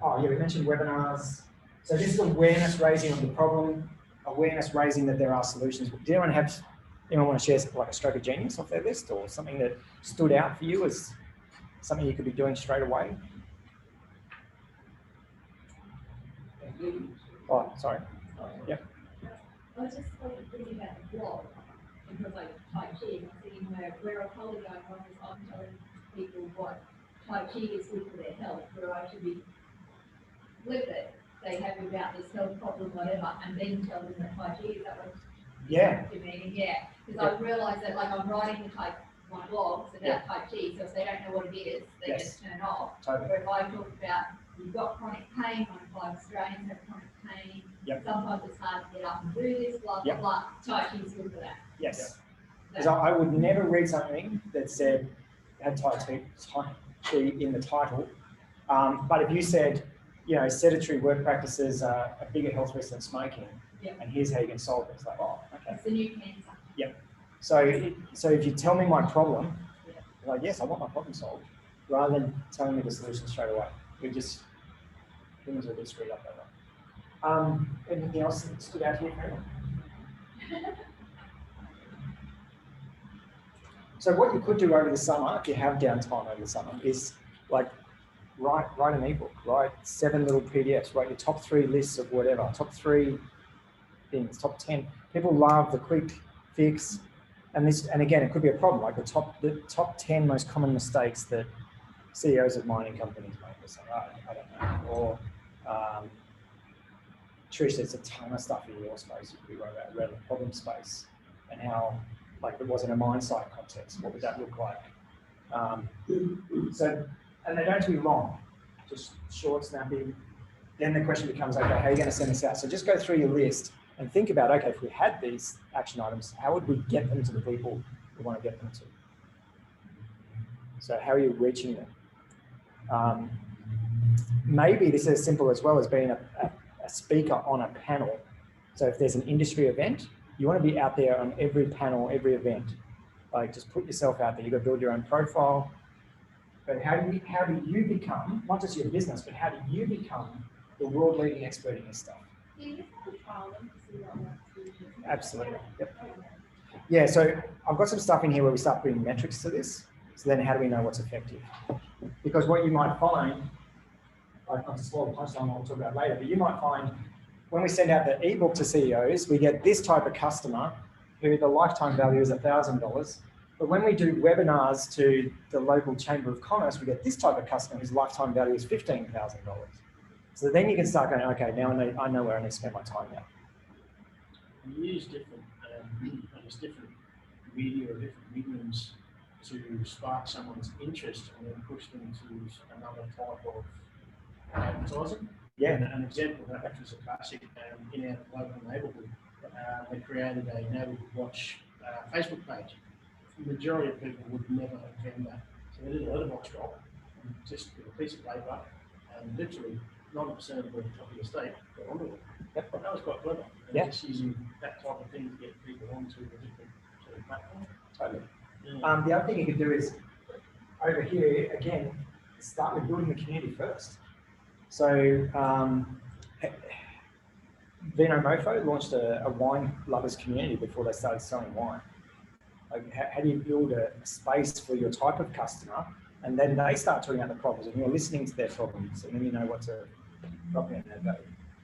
yeah, we mentioned webinars. So this is awareness raising of the problem, awareness raising that there are solutions. Did anyone want to share like a stroke of genius off their list, or something that stood out for you as something you could be doing straight away? Oh, sorry. Yep. I was just thinking about the blog, because like Tai Chi, I'm thinking where a colleague I was, I'm telling people what Tai Chi is good for their health, where I should be with it. They have about this health problem, whatever, and then tell them that Tai Chi is that what you mean? Yeah, because I realised that like I'm writing my blogs about Tai Chi, so if they don't know what it is, they just turn off. Totally. But if I talk about you've got chronic pain, like Australians have chronic pain, sometimes it's hard to get up and do this, blah, blah, blah. Tai Chi is good for that. Yes. Because I would never read something that said, had Tai Chi in the title. But if you said, you know, sedentary work practices are a bigger health risk than smoking, and here's how you can solve it, it's like, oh, okay. It's the new cancer. Yep. So if you tell me my problem, I'm like, yes, I want my problem solved, rather than telling me the solution straight away. Humans are a bit screwed up that way. Anything else that stood out here, Karen? So what you could do over the summer, if you have downtime over the summer, is like write an ebook, write 7 little PDFs, write your top 3 lists of whatever, top 3 things, top 10. People love the quick fix, and again, it could be a problem, like the top 10 most common mistakes that CEOs of mining companies make. Or something, I don't know. Or Trish, there's a ton of stuff in your space you could be writing about around the problem space and how, like, it wasn't a mine site context. What would that look like? And they don't have to be long, just short, snappy. Then the question becomes, okay, how are you going to send this out? So just go through your list and think about, okay, if we had these action items, how would we get them to the people we want to get them to? So how are you reaching them? Maybe this is as simple as well as being a speaker on a panel. So if there's an industry event, you want to be out there on every panel, every event. Like, just put yourself out there. You've got to build your own profile. But how do you become, not just your business, but how do you become the world leading expert in this stuff? Absolutely. Yep. Yeah, so I've got some stuff in here where we start putting metrics to this. So then how do we know what's effective? Because what you might find, like, not to spoil the punchline, I'll talk about later, but you might find when we send out the ebook to CEOs, we get this type of customer who the lifetime value is $1,000. But when we do webinars to the local Chamber of Commerce, we get this type of customer whose lifetime value is $15,000. So then you can start going, okay, now I know where I need to spend my time now. You use different media or different mediums to spark someone's interest and then push them to another type of advertising. Yeah. An example of that was a classic in our local neighbourhood. They created a neighbourhood watch Facebook page. The majority of people would never attend that. So they did a letterbox drop, just with a piece of paper, and literally 90% of the top of the estate got onto it. Yep. That was quite clever. Just using that type of thing to get people onto a different sort of platform. Totally. Yeah. The other thing you could do is, over here, again, start with building the community first. So Vino Mofo launched a wine lovers community before they started selling wine. Like, how do you build a space for your type of customer And then they start talking about the problems, and you're listening to their problems, and then you know what to drop in there.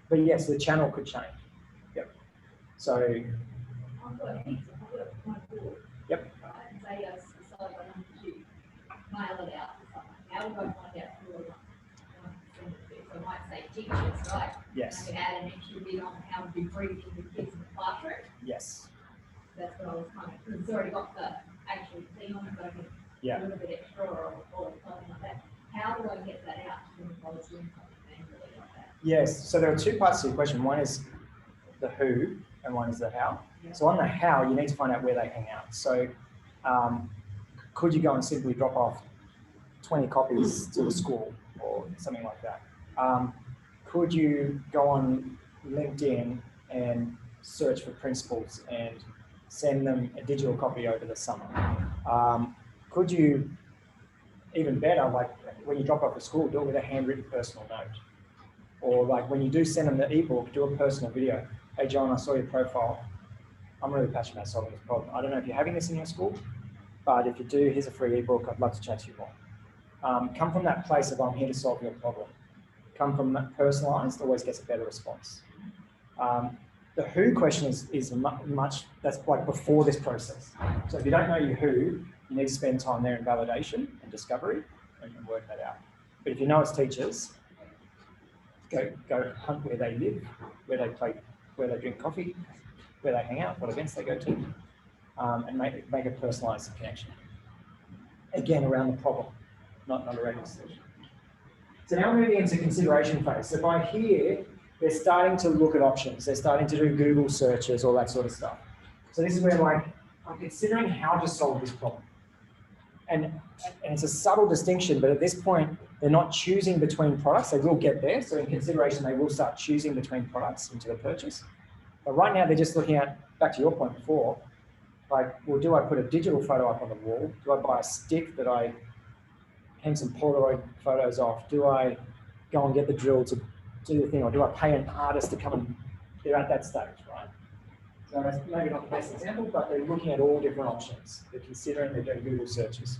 But yes, the channel could change. Yep. So. I've got heaps of my board. Yep. And say I decide I want to mail it out to someone. How do I find out who I want to send it to? So I might say teachers, right? Yes. I could add an extra bit on how to be briefing the kids in the classroom. Yes. That's what I was kind of, because it's already got the actual thing on it, but I can Yeah. a little bit extra or something like that. How do I get that out to them if I was doing something manually like that? Yes. So there are two parts to your question. One is the who, and one is the how. Yeah. So on the how, you need to find out where they hang out. So could you go and simply drop off 20 copies to the school or something like that? Could you go on LinkedIn and search for principals and send them a digital copy over the summer? Could you, even better, like when you drop off at school, do it with a handwritten personal note? Or like when you do send them the ebook, do a personal video. Hey John, I saw your profile. I'm really passionate about solving this problem. I don't know if you're having this in your school, but if you do, here's a free ebook. I'd love to chat to you more. Come from that place of I'm here to solve your problem. Come from that personalized, always gets a better response. The who question is much, that's like before this process. So if you don't know your who, you need to spend time there in validation and discovery and work that out. But if you know it's teachers, go hunt where they live, where they play, where they drink coffee, where they hang out, what events they go to, and make a personalized connection. Again, around the problem, not around the solution. So now we're moving into consideration phase. So by here, they're starting to look at options. They're starting to do Google searches, all that sort of stuff. So this is where like, I'm considering how to solve this problem. And it's a subtle distinction, but at this point, they're not choosing between products. They will get there. So in consideration, they will start choosing between products into the purchase. But right now, they're just looking at, back to your point before, like, well, do I put a digital photo up on the wall? Do I buy a stick that I hang some Polaroid photos off? Do I go and get the drill to do the thing? Or do I pay an artist to come and, they're at that stage, right? So that's maybe not the best example, but they're looking at all different options. They're considering, they're doing Google searches.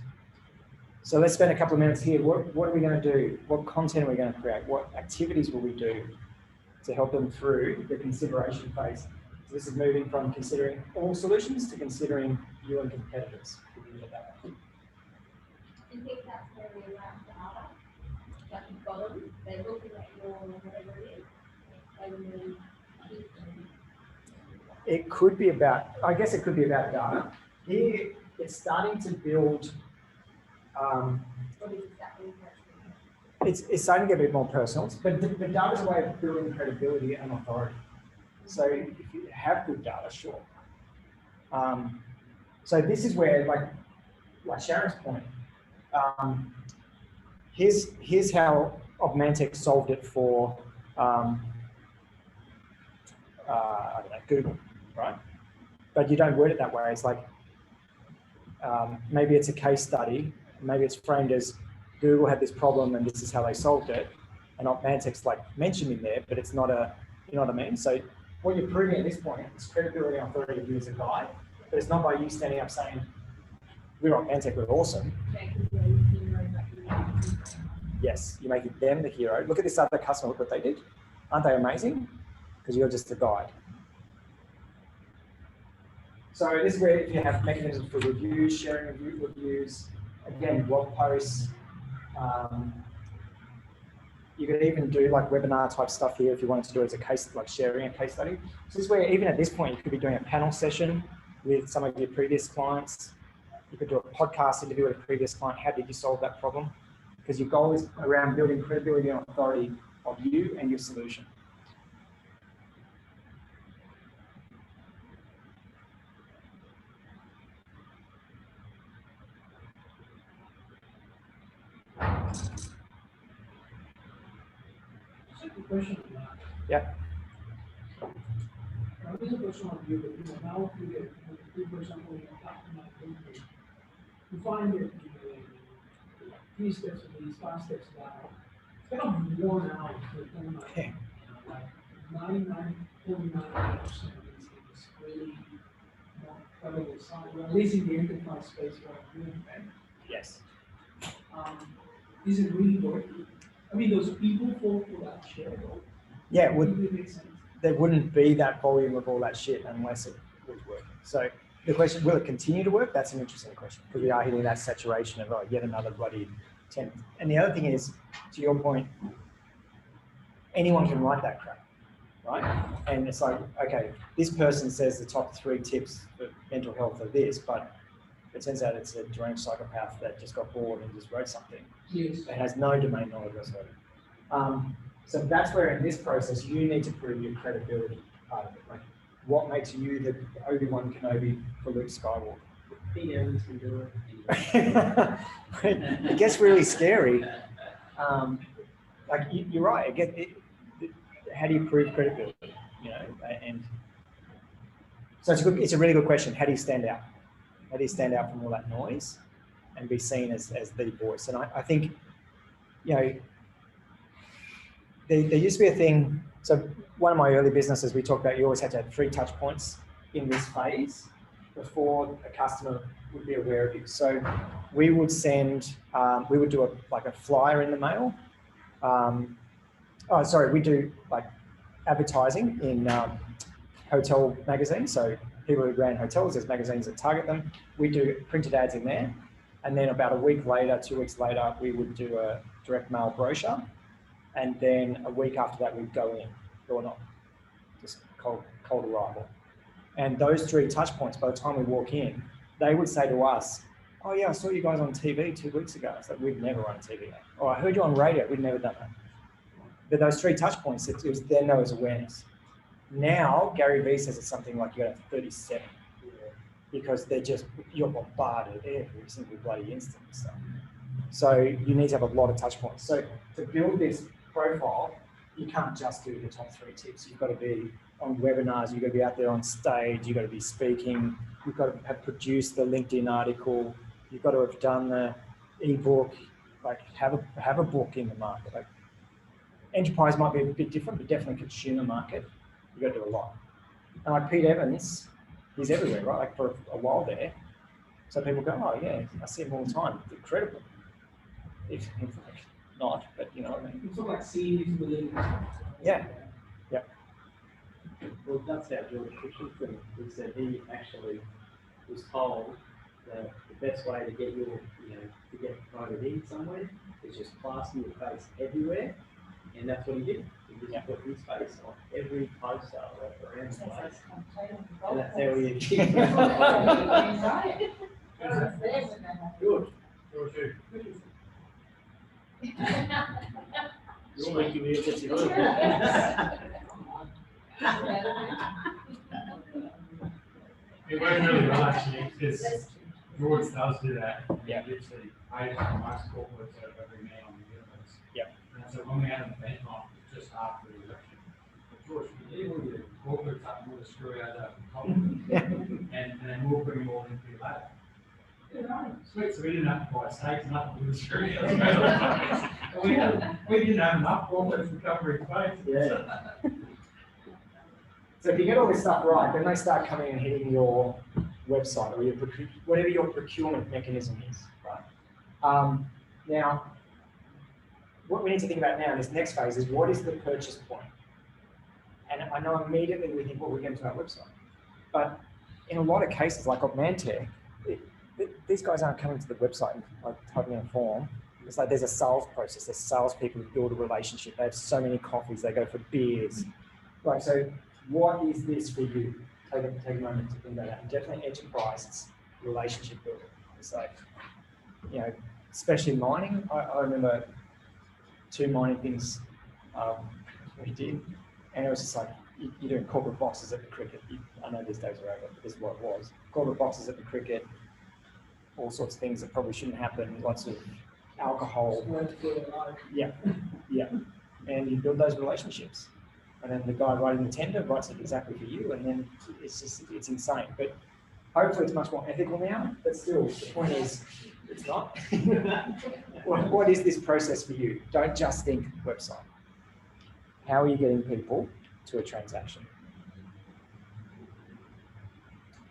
So let's spend a couple of minutes here. What are we going to do? What content are we going to create? What activities will we do to help them through the consideration phase? So this is moving from considering all solutions to considering you and competitors. I think that's where we around data. Like you've got them, they're looking at your whatever it is. They really keep them. It could be about, I guess it could be about data. Here, it's starting to build, What is exactly it's starting to get a bit more personal, but the data is a way of building credibility and authority. So if you have good data, sure. So this is where, like Sharon's point, here's how Augmentek solved it for I don't know, Google, right? But you don't word it that way. It's like maybe it's a case study, maybe it's framed as Google had this problem and this is how they solved it, and Augmentek's like mentioned in there, but it's not a, you know what I mean? So what you're proving at this point is credibility and authority of you as a guide, but it's not by you standing up saying, we're Augmentek, we're awesome. Yes, you're making them the hero. Look at this other customer, look what they did. Aren't they amazing? Because you're just a guide. So this is where if you have mechanisms for reviews, sharing reviews, again, blog posts. You could even do like webinar type stuff here if you wanted to do it as a case, like sharing a case study. So this is where even at this point, you could be doing a panel session with some of your previous clients. You could do a podcast interview with a previous client. How did you solve that problem? Because your goal is around building credibility and authority of you and your solution. Question. Yeah. This is a question on you, but now you get, for example, you find that these steps of these 5 steps that it's kind of worn out to the point of like 99.9% of these things really not credible. So at least in the enterprise space where I'm doing that. Yes. is it really working? I mean, those people fall for that shit. Yeah, It really makes sense. there wouldn't be that volume of all that shit unless it was working. So the question, will it continue to work? That's an interesting question, because we are hitting that saturation of, oh, yet another bloody 10. And the other thing is, to your point, anyone can write that crap, right? And it's like, okay, this person says the top 3 tips for mental health are this, but it turns out it's a deranged psychopath that just got bored and just wrote something. Yes. That has no domain knowledge whatsoever. So that's where in this process you need to prove your credibility part of it. Like, what makes you the Obi-Wan Kenobi for Luke Skywalker? Pete Evans can do it. It gets really scary. Like you're right. How do you prove credibility? You know, and so it's a really good question. How do you stand out? How do you stand out from all that noise and be seen as the voice? And I think, you know, there used to be a thing. So one of my early businesses, we talked about, you always had to have 3 touch points in this phase before a customer would be aware of you. So we would send, we would do a flyer in the mail. We do like advertising in hotel magazines. So people who ran hotels, there's magazines that target them. We do printed ads in there. And then about a week later, 2 weeks later, we would do a direct mail brochure. And then a week after that, we'd go in, door knock, just cold arrival. And those 3 touch points, by the time we walk in, they would say to us, oh yeah, I saw you guys on TV 2 weeks ago. It's like, we'd never run a TV ad. Oh, I heard you on radio. We'd never done that. But those 3 touch points, then there was awareness. Now, Gary Vee says it's something like you got 37 because you're bombarded every single bloody instant. So you need to have a lot of touch points. So to build this profile, you can't just do the top 3 tips. You've got to be on webinars, you've got to be out there on stage, you've got to be speaking, you've got to have produced the LinkedIn article, you've got to have done the ebook, like have a book in the market. Like enterprise might be a bit different, but definitely consumer market, you've got to do a lot. And like Pete Evans, he's everywhere, right? Like for a while there. So people go, oh yeah, I see him all the time. It's incredible. If not, but you know what I mean. It's sort of like seeing these within. Yeah. Yeah. Well, that's how George Christensen, he said he actually was told that the best way to get to get promoted in somewhere is just plaster your face everywhere, and that's what he did. He just put his face on every poster around the place, and that's how he achieved it. Good. You'll make you need to see It went really well actually, because George does do that. Yeah. Literally, I used to most corporates every man on the universe. Yeah. And so when we had an event on, just after the election, George, can you leave the corporates up and all the screw out of the top? and then we'll bring them all into you later. Yeah, sweet, so we didn't have to buy steaks, nothing with the screw out. we didn't have enough corporates to cover his face. Yeah. So if you get all this stuff right, then they start coming and hitting your website or whatever your procurement mechanism is, right? Now, what we need to think about now in this next phase is what is the purchase point? And I know immediately we think, well, we're going to our website. But in a lot of cases, like Opmantech, these guys aren't coming to the website and like typing in a form. It's like there's a sales process. There's salespeople who build a relationship. They have so many coffees. They go for beers. Right, so what is this for you? Take a moment to think about that. And definitely enterprise, it's relationship building. It's like, you know, especially mining. I remember 2 mining things we did, and it was just like, you're doing corporate boxes at the cricket. I know these days are over, but this is what it was. Corporate boxes at the cricket, all sorts of things that probably shouldn't happen, lots of alcohol. Yeah, yeah. And you build those relationships. And then the guy writing the tender writes it exactly for you, and then it's insane. But hopefully it's much more ethical now, but still, the point is, it's not. What is this process for you? Don't just think website. How are you getting people to a transaction?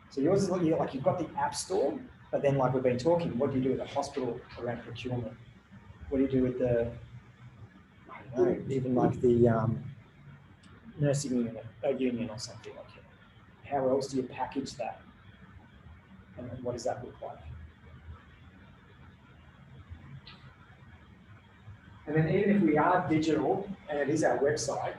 So yours is like you've got the app store, but then like we've been talking, what do you do with a hospital around procurement? what do you do with the, I don't know, even like the nursing union or something like that? How else do you package that? And what does that look like? And then even if we are digital and it is our website,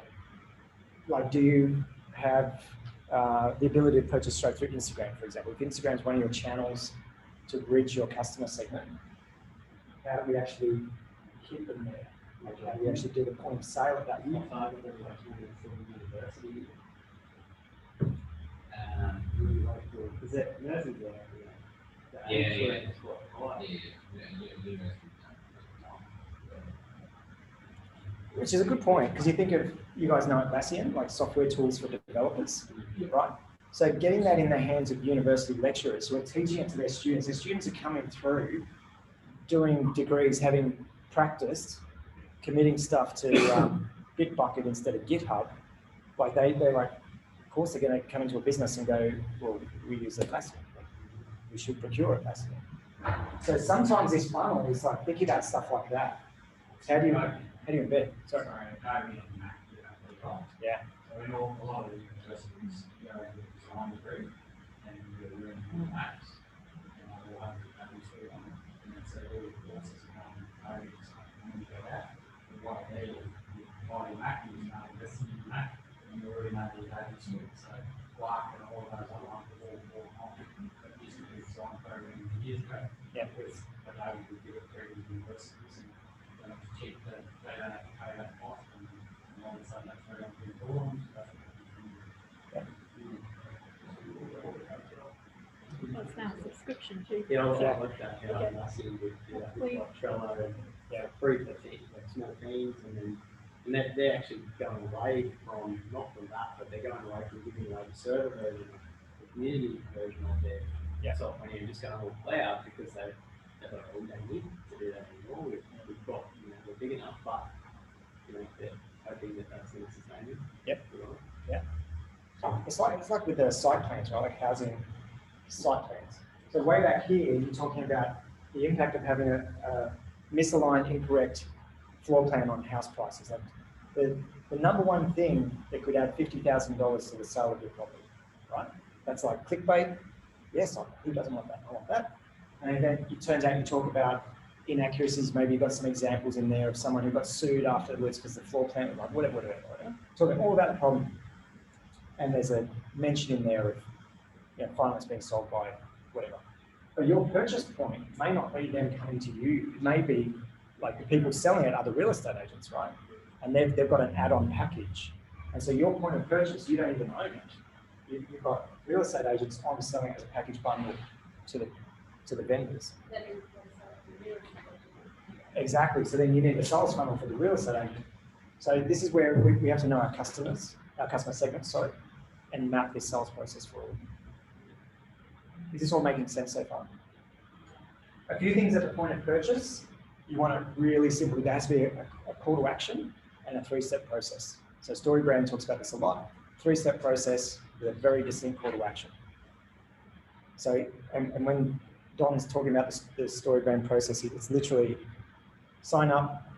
like do you have the ability to purchase straight through Instagram, for example? If Instagram is one of your channels to reach your customer segment, how do we actually hit them there? Like how do we actually do the point of sale at that point? Is that nursing there? Yeah. Which is a good point, because you think of, you guys know Atlassian, like software tools for developers, right? So getting that in the hands of university lecturers who are teaching it to their students. Their students are coming through, doing degrees, having practiced, committing stuff to Bitbucket instead of GitHub. Like they're like, of course they're going to come into a business and go, well, we use Atlassian. We should procure Atlassian. So sometimes this funnel is like thinking about stuff like that. How do you embed? Sorry. Yeah. So in a lot of the universities, you go into a design degree and you're learning Macs, and we'll have a study on it. And then so all the courses are coding and stuff. And when you go out, what I need is you buy your Mac and you know this is your Mac, and you already know the coding suite. So Quark and all of those other ones are all on. But used to be design programming years ago. Yeah. Because Adobe would give it through the universities and cheap that they don't have to pay that cost, and all of a sudden that's where I'm being born. Well, it's now a subscription too. Yeah, I like that. Yeah, I see with Trello and free for small teams, and they're actually going away from, not from that, but they're going away from giving away the server version, the community version of their software, and just going all cloud because they don't need to do that anymore. We've got, we're big enough, but they're hoping that that's going to sustain it. Yep. Yeah. It's like with the site plans, right? Like housing site plans. So way back here, you're talking about the impact of having a misaligned, incorrect floor plan on house prices. Like the number one thing that could add $50,000 to the sale of your property, right? That's like clickbait. Yes, who doesn't want that? I want that. And then it turns out you talk about inaccuracies. Maybe you've got some examples in there of someone who got sued afterwards because the floor plan was like whatever. Talking all about the problem. And there's a mention in there of finally it's being sold by whatever. But your purchase point may not be them coming to you. It may be like the people selling it are the real estate agents, right? And they've got an add-on package. And so your point of purchase, you don't even own it. You've got real estate agents on selling it as a package bundle to the vendors. Exactly. So then you need a sales funnel for the real estate agent. So this is where we have to know our customer segments, and map this sales process forward. Is this all making sense so far? A few things at the point of purchase. You want it really simple. There has to be a call to action and a 3-step process. So StoryBrand talks about this a lot. 3-step process with a very distinct call to action. So, and when Don's talking about the StoryBrand process, it's literally sign up,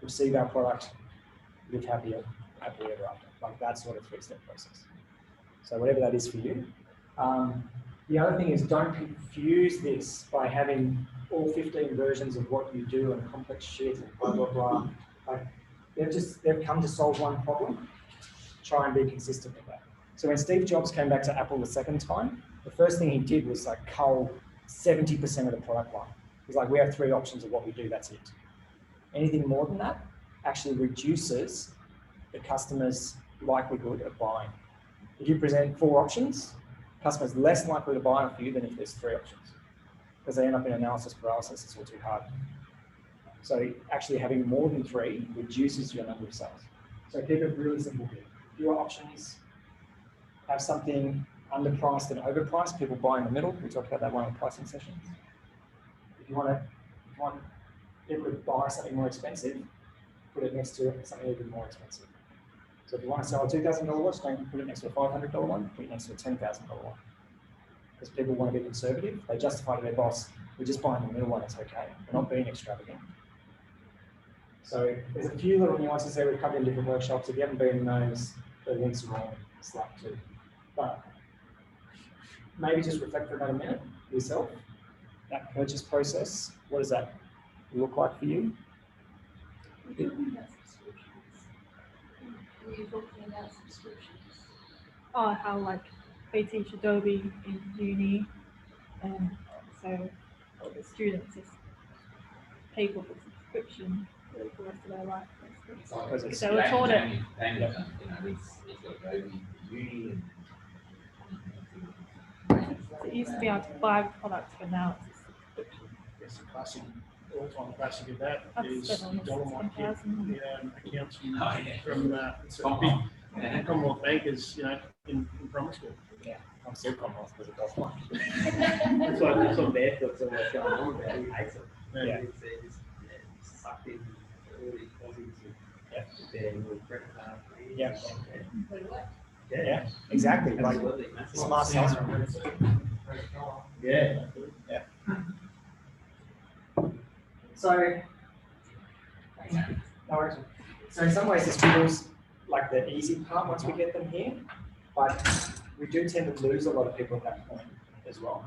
receive our product, live happily ever after. Like that sort of 3-step process. So whatever that is for you. The other thing is don't confuse this by having all 15 versions of what you do and complex shit and blah, blah, blah. Like they've come to solve one problem. Try and be consistent with that. So when Steve Jobs came back to Apple the second time, the first thing he did was like cull 70% of the product line. He's like, we have 3 options of what we do, that's it. Anything more than that actually reduces the customer's likelihood of buying. If you present 4 options, customers less likely to buy for you than if there's 3 options, because they end up in analysis paralysis. It's all too hard. So actually having more than 3 reduces your number of sales. So keep it really simple here. Fewer options, have something underpriced and overpriced. People buy in the middle. We talked about that one in the pricing sessions. If you want people to buy something more expensive, put it next to something even more expensive. So if you want to sell a $2,000 watch, don't put it next to a $500 one, put it next to a $10,000 one. Because people want to be conservative. They justify to their boss, we're just buying the middle one, it's okay. We're not being extravagant. So there's a few little nuances there we've covered in different workshops. If you haven't been in those, the links are on Slack too. But maybe just reflect for about a minute yourself. That purchase process, what does that look like for you? We're talking about subscriptions. We're talking about subscriptions. Oh, how like they teach Adobe in uni, and so all the students just pay for the subscription for the rest of their life. Basically. So we're taught it. It used to be able to buy products, but now it's a subscription. Yes, the classic, all-time classic of that I've is spent almost Dolomite kid, 10,000. accounts from big Commonwealth bankers, in primary school. Yeah, I'm still Commonwealth because of Dolomite. That's what Barefoot's always going on about. He hates it. Yeah. He's sucked in all these Aussies Yeah. with their little credit card. Yeah. Yeah. Yeah, exactly. Like Absolutely. smart salesman. Yeah. Yeah. So, no worries. So in some ways this feels like the easy part once we get them here, but we do tend to lose a lot of people at that point as well.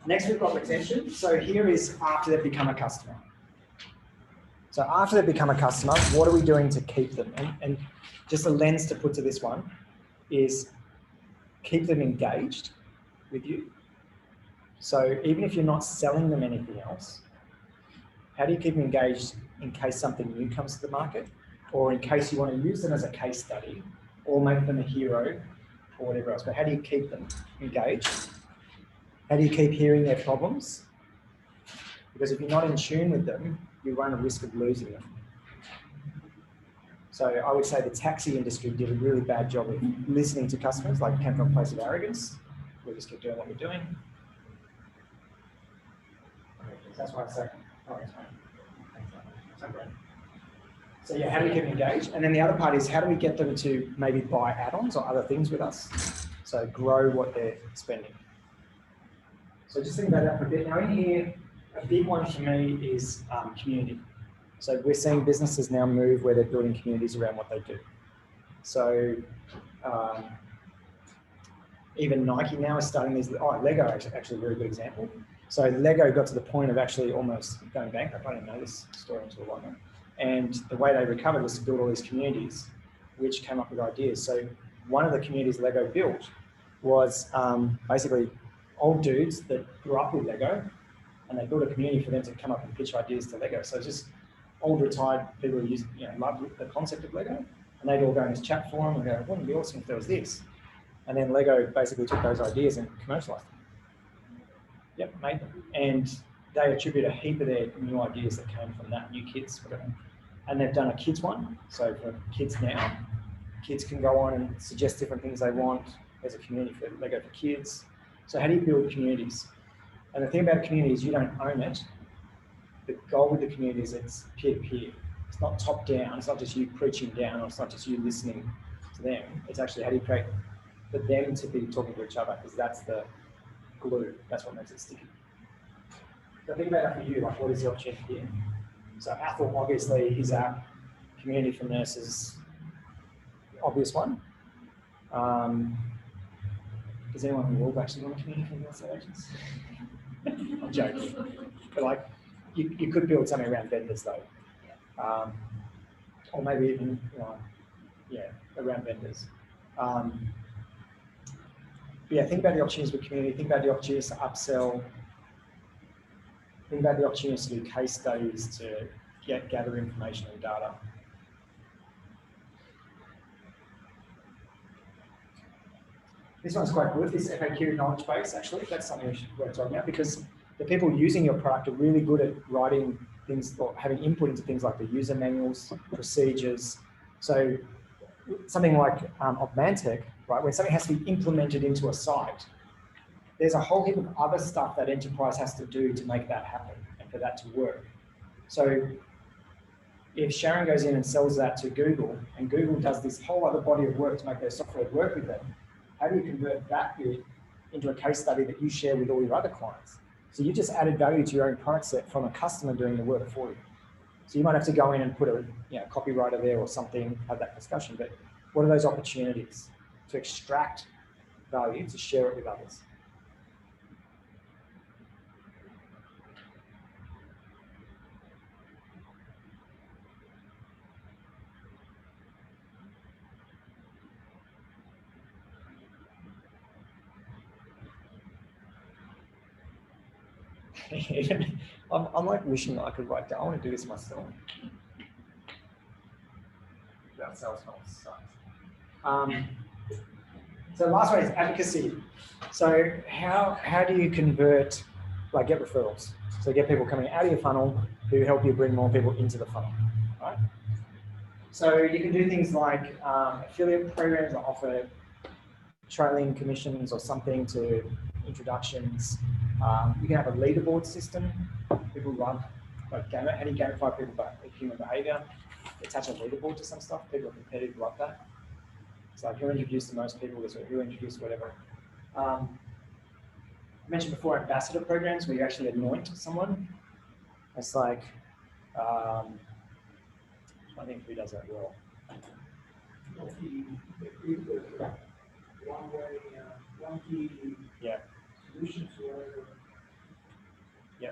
Next we've got retention. So here is after they've become a customer. So after they've become a customer, what are we doing to keep them? And just a lens to put to this one is keep them engaged with you. So even if you're not selling them anything else, how do you keep them engaged in case something new comes to the market, or in case you want to use them as a case study, or make them a hero, or whatever else? But how do you keep them engaged? How do you keep hearing their problems? Because if you're not in tune with them, you run a risk of losing them. So I would say the taxi industry did a really bad job of listening to customers, like came from a place of arrogance. We just keep doing what we're doing. That's why I say, oh, it's fine. So yeah, how do we keep them engaged? And then the other part is how do we get them to maybe buy add-ons or other things with us? So grow what they're spending. So just think about that for a bit. Now in here, a big one for me is community. So we're seeing businesses now move where they're building communities around what they do. So even Nike now is starting these, Lego is actually a very good example. So Lego got to the point of actually almost going bankrupt. I didn't know this story until a while ago. And the way they recovered was to build all these communities, which came up with ideas. So one of the communities Lego built was basically old dudes that grew up with Lego, and they built a community for them to come up and pitch ideas to Lego. So it's just old retired people who love the concept of Lego, and they'd all go in this chat forum and go, wouldn't it be awesome if there was this? And then Lego basically took those ideas and commercialized them. Yep, made them. And they attribute a heap of their new ideas that came from that, new kids, whatever. And they've done a kids one. So for kids now, kids can go on and suggest different things they want. There's a community for Lego for kids. So how do you build communities? And the thing about a community is you don't own it. The goal with the community is it's peer-to-peer. It's not top-down. It's not just you preaching down, or it's not just you listening to them. It's actually how do you create for them to be talking to each other, because that's the glue. That's what makes it sticky. So think about that for you. Like, what is the opportunity here? So Athol obviously is our community for nurses, obvious one. Does anyone in the world actually want a community for nurse agents? I'm joking. But like, you could build something around vendors though. Or maybe even, around vendors. Yeah, think about the opportunities with community, think about the opportunities to upsell, think about the opportunities to do case studies, to gather information and data. This one's quite good, this FAQ knowledge base actually, that's something we're talking about, because the people using your product are really good at writing things or having input into things like the user manuals, procedures. So something like Opmantec, right, when something has to be implemented into a site, there's a whole heap of other stuff that enterprise has to do to make that happen and for that to work. So if Sharon goes in and sells that to Google, and Google does this whole other body of work to make their software work with them, how do you convert that bit into a case study that you share with all your other clients? So you just added value to your own product set from a customer doing the work for you. So you might have to go in and put a copywriter there or something, have that discussion. But what are those opportunities to extract value, to share it with others? I'm like wishing I could write down. I want to do this myself. That sales funnel sucks. So last one is advocacy. So how do you convert, like get referrals? So get people coming out of your funnel who help you bring more people into the funnel, right? So you can do things like affiliate programs that offer trailing commissions or something to introductions. You can have a leaderboard system. People love, like, how do you gamify people by human behavior? Attach a leaderboard to some stuff. People are competitive, love that. It's like who introduced the most people, who introduced whatever. I mentioned before ambassador programs where you actually anoint someone. It's like, I think who does that well? One key Yeah. solution to whatever. Yeah.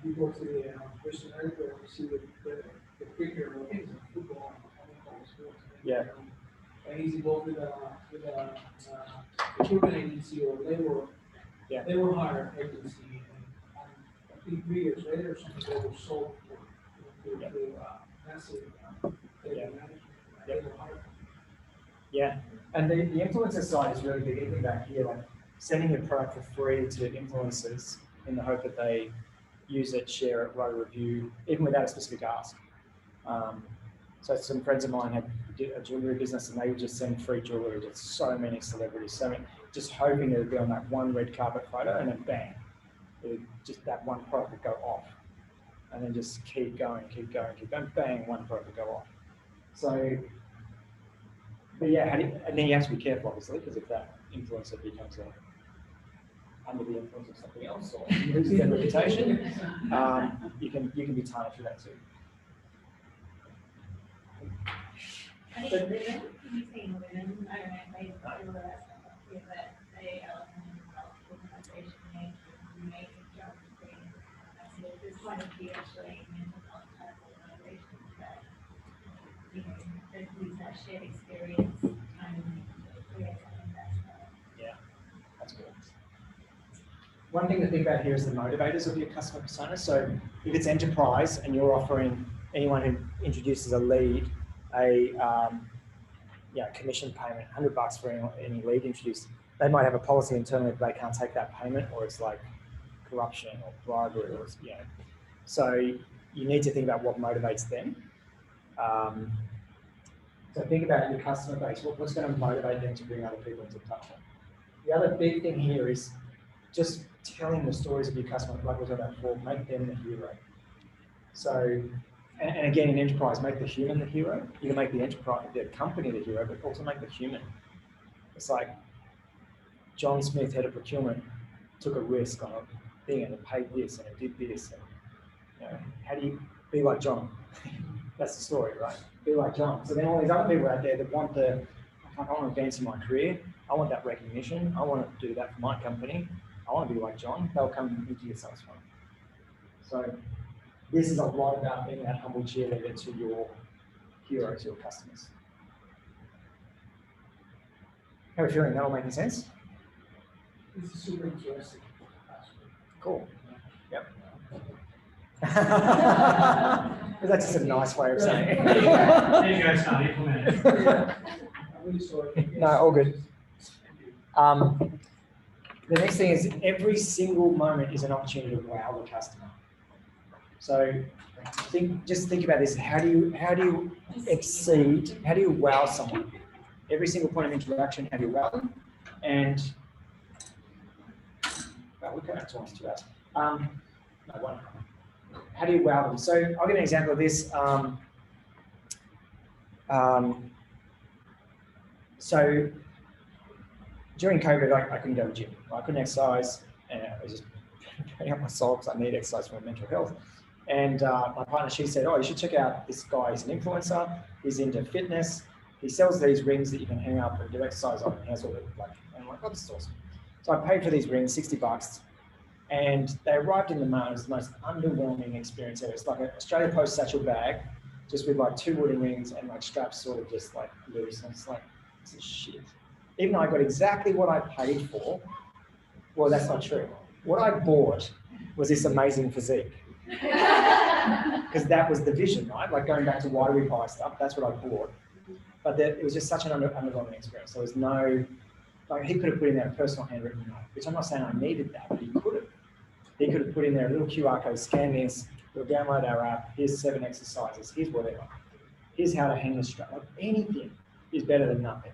You go to the Western America and you see the quicker, I think it's football, sports. Yeah. And he's involved with a recruitment agency or labor. Yeah. They were hired agency, and I think 3 years later, or something, they were sold to massive labor management. They were hired. Yeah, and the influencer side is really big. Even back here, like sending your product for free to influencers in the hope that they use it, share it, write a review, even without a specific ask. So some friends of mine had a jewelry business, and they would just send free jewelry to so many celebrities, just hoping it would be on that one red carpet photo, and then bang, just that one product would go off, and then just keep going, bang, one product would go off. So. But yeah, and then you have to be careful, obviously, because if that influencer becomes under the influence of something else or loses their reputation, you can be tarnished for that too. I think women, you've seen women, I don't know if they do all that stuff up here, but they are organization named the amazing job between there's quite a few actually mental health type organizations that that use that shared experience and create something that's yeah, that's good. One thing to think about here is the motivators of your customer persona. So if it's enterprise and you're offering anyone who introduces a lead a commission payment, $100 for any lead introduced, they might have a policy internally that they can't take that payment, or it's like corruption or bribery, or so you need to think about what motivates them. So think about your customer base. What's going to motivate them to bring other people into the platform? The other big thing here is just telling the stories of your customer, like we talked about before, make them the hero. So, and again, in enterprise, make the human the hero. You can make the enterprise, the company the hero, but also make the human. It's like John Smith, head of procurement, took a risk on a thing and it paid this and it did this. And, how do you be like John? That's the story, right? Be like John. So then all these other people out there that want I want to advance in my career. I want that recognition. I want to do that for my company. I want to be like John. They'll come into your sales funnel. So this is a lot about being that humble cheerleader to your hero, to your customers. How are you feeling? That all making sense? This is super interesting. Cool. Yep. That's just a nice way of saying it. There you go, start implementing. I'm really sorry. No, all good. The next thing is every single moment is an opportunity to wow the customer. So just think about this. How do you exceed? How do you wow someone? Every single point of interaction, how do you wow them? And well, we can have 22 hours. No, one. How do you wow them? So I'll give an example of this. So during COVID, I couldn't go to the gym. I couldn't exercise, and I was just putting up my soul because I need exercise for my mental health. And my partner, she said, oh, you should check out this guy. He's an influencer. He's into fitness. He sells these rings that you can hang up and do exercise on. And he has all the, like, and I'm like, oh, this is awesome. So I paid for these rings, $60. And they arrived in the mail. It was the most underwhelming experience ever. It's like an Australia Post satchel bag, just with like 2 wooden rings and like straps sort of just like loose. And it's like, this is shit. Even though I got exactly what I paid for, well, that's not true. What I bought was this amazing physique. Because that was the vision, right? Like going back to why we buy stuff, that's what I bought. But it was just such an underwhelming experience. There was no, like he could have put in there a personal handwritten note, which I'm not saying I needed that, but he could have. He could have put in there a little QR code, scan this, we'll download our app, here's 7 exercises, here's whatever. Here's how to hang the strap. Like anything is better than nothing.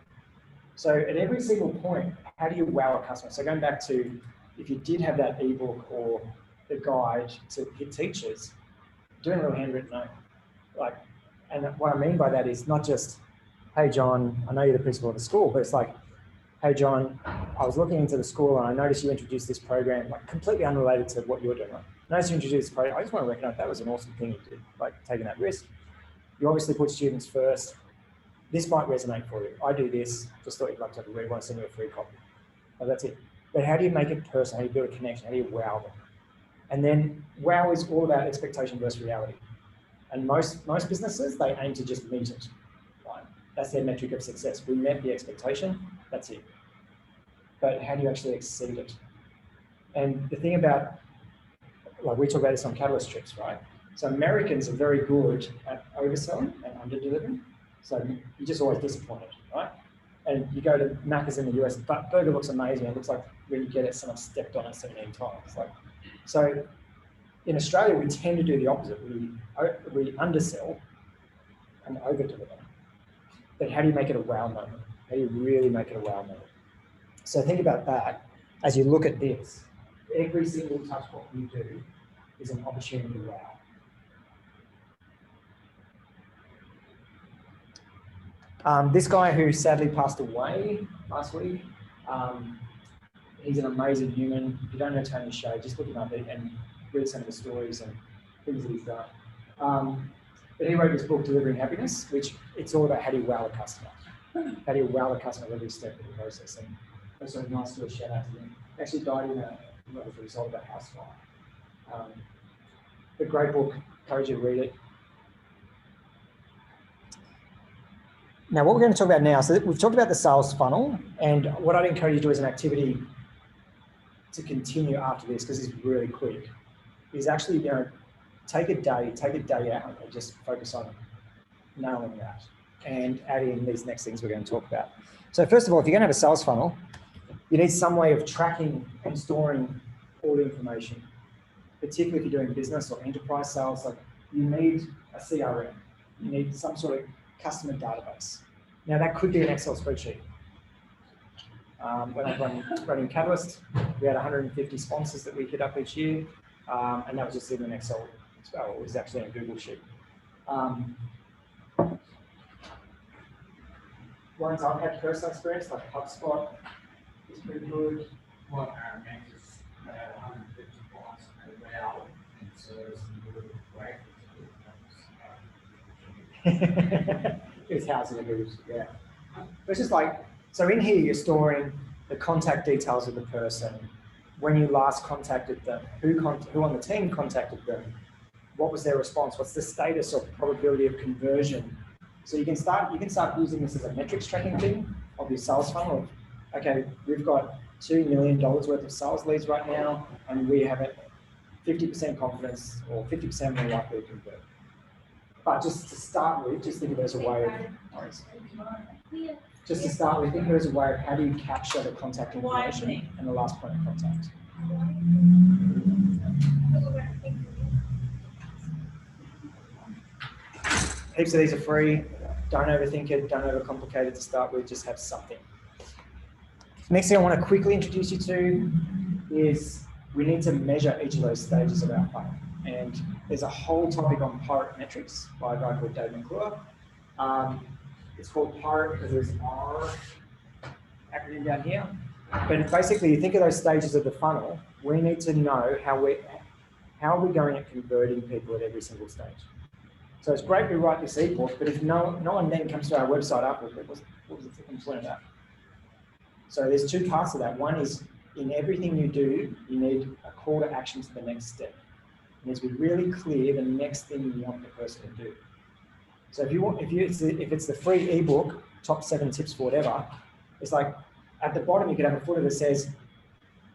So at every single point, how do you wow a customer? So going back to, if you did have that ebook or the guide to teachers, doing a little handwritten note. Like, and what I mean by that is not just, hey John, I know you're the principal of the school, but it's like, hey John, I was looking into the school and I noticed you introduced this program, like completely unrelated to what you're doing. Like, I noticed you introduced this program. I just want to recognize that was an awesome thing you did, like taking that risk. You obviously put students first. This might resonate for you. I do this, just thought you'd like to have a read, want to send you a free copy. Well, that's it. But how do you make it personal? How do you build a connection? How do you wow them? And then wow is all about expectation versus reality. And most businesses, they aim to just meet it. Right? That's their metric of success. We met the expectation, that's it. But how do you actually exceed it? And the thing about, like we talk about this on Catalyst trips, right? So Americans are very good at overselling and under-delivering. So you're just always disappointed, right? And you go to Macca's in the US, but burger looks amazing. It looks like when you get it, someone stepped on it 17 times. Like, so in Australia, we tend to do the opposite. We undersell and over-deliver. But how do you make it a wow moment? How do you really make it a wow moment? So think about that as you look at this. Every single touch point you do is an opportunity to wow. This guy who sadly passed away last week, he's an amazing human. If you don't know Tony Shea, just look him up and read some of the stories and things that he's done. But he wrote this book, Delivering Happiness, which it's all about how do you wow the customer. How do you wow the customer every step of the process. And also nice to do a shout out to him. He actually died in a result of a house fire. A great book, encourage you to read it. Now, what we're going to talk about now, so we've talked about the sales funnel, and what I'd encourage you to do as an activity to continue after this, because it's really quick, is actually, take a day out and just focus on nailing that and add in these next things we're going to talk about. So first of all, if you're going to have a sales funnel, you need some way of tracking and storing all the information, particularly if you're doing business or enterprise sales. Like you need a CRM, you need some sort of customer database. Now that could be an Excel spreadsheet. When I was running Catalyst, we had 150 sponsors that we hit up each year, and that was just in an Excel. Well, it was actually in a Google sheet. Ones I've had personal experience, like HubSpot, is pretty good. Like our managers, they had 150 clients and they are in service and delivered great. It's housing a Google, yeah. It's just like, so in here you're storing the contact details of the person, when you last contacted them, who on the team contacted them, what was their response, what's the status or probability of conversion. So you can start using this as a metrics tracking thing of your sales funnel. Okay, we've got $2 million worth of sales leads right now, and we have a 50% confidence or 50% more likely to convert. But just to start with, just think of it as a way of, think of it as a way of how do you capture the contact information and the last point of contact. Heaps of these are free. Don't overthink it, don't overcomplicate it to start with, just have something. Next thing I want to quickly introduce you to is we need to measure each of those stages of our funnel. And there's a whole topic on pirate metrics by a guy called Dave McClure. It's called pirate because there's an R acronym down here. But basically, you think of those stages of the funnel, we need to know how are we going at converting people at every single stage? So it's great we write this ebook, but if no one then comes to our website afterwards, what was the flipping point of that? So there's two parts of that. One is in everything you do, you need a call to action to the next step. It needs to be really clear the next thing you want the person to do. So if it's the free ebook, top 7 tips for whatever, it's like at the bottom you could have a footer that says,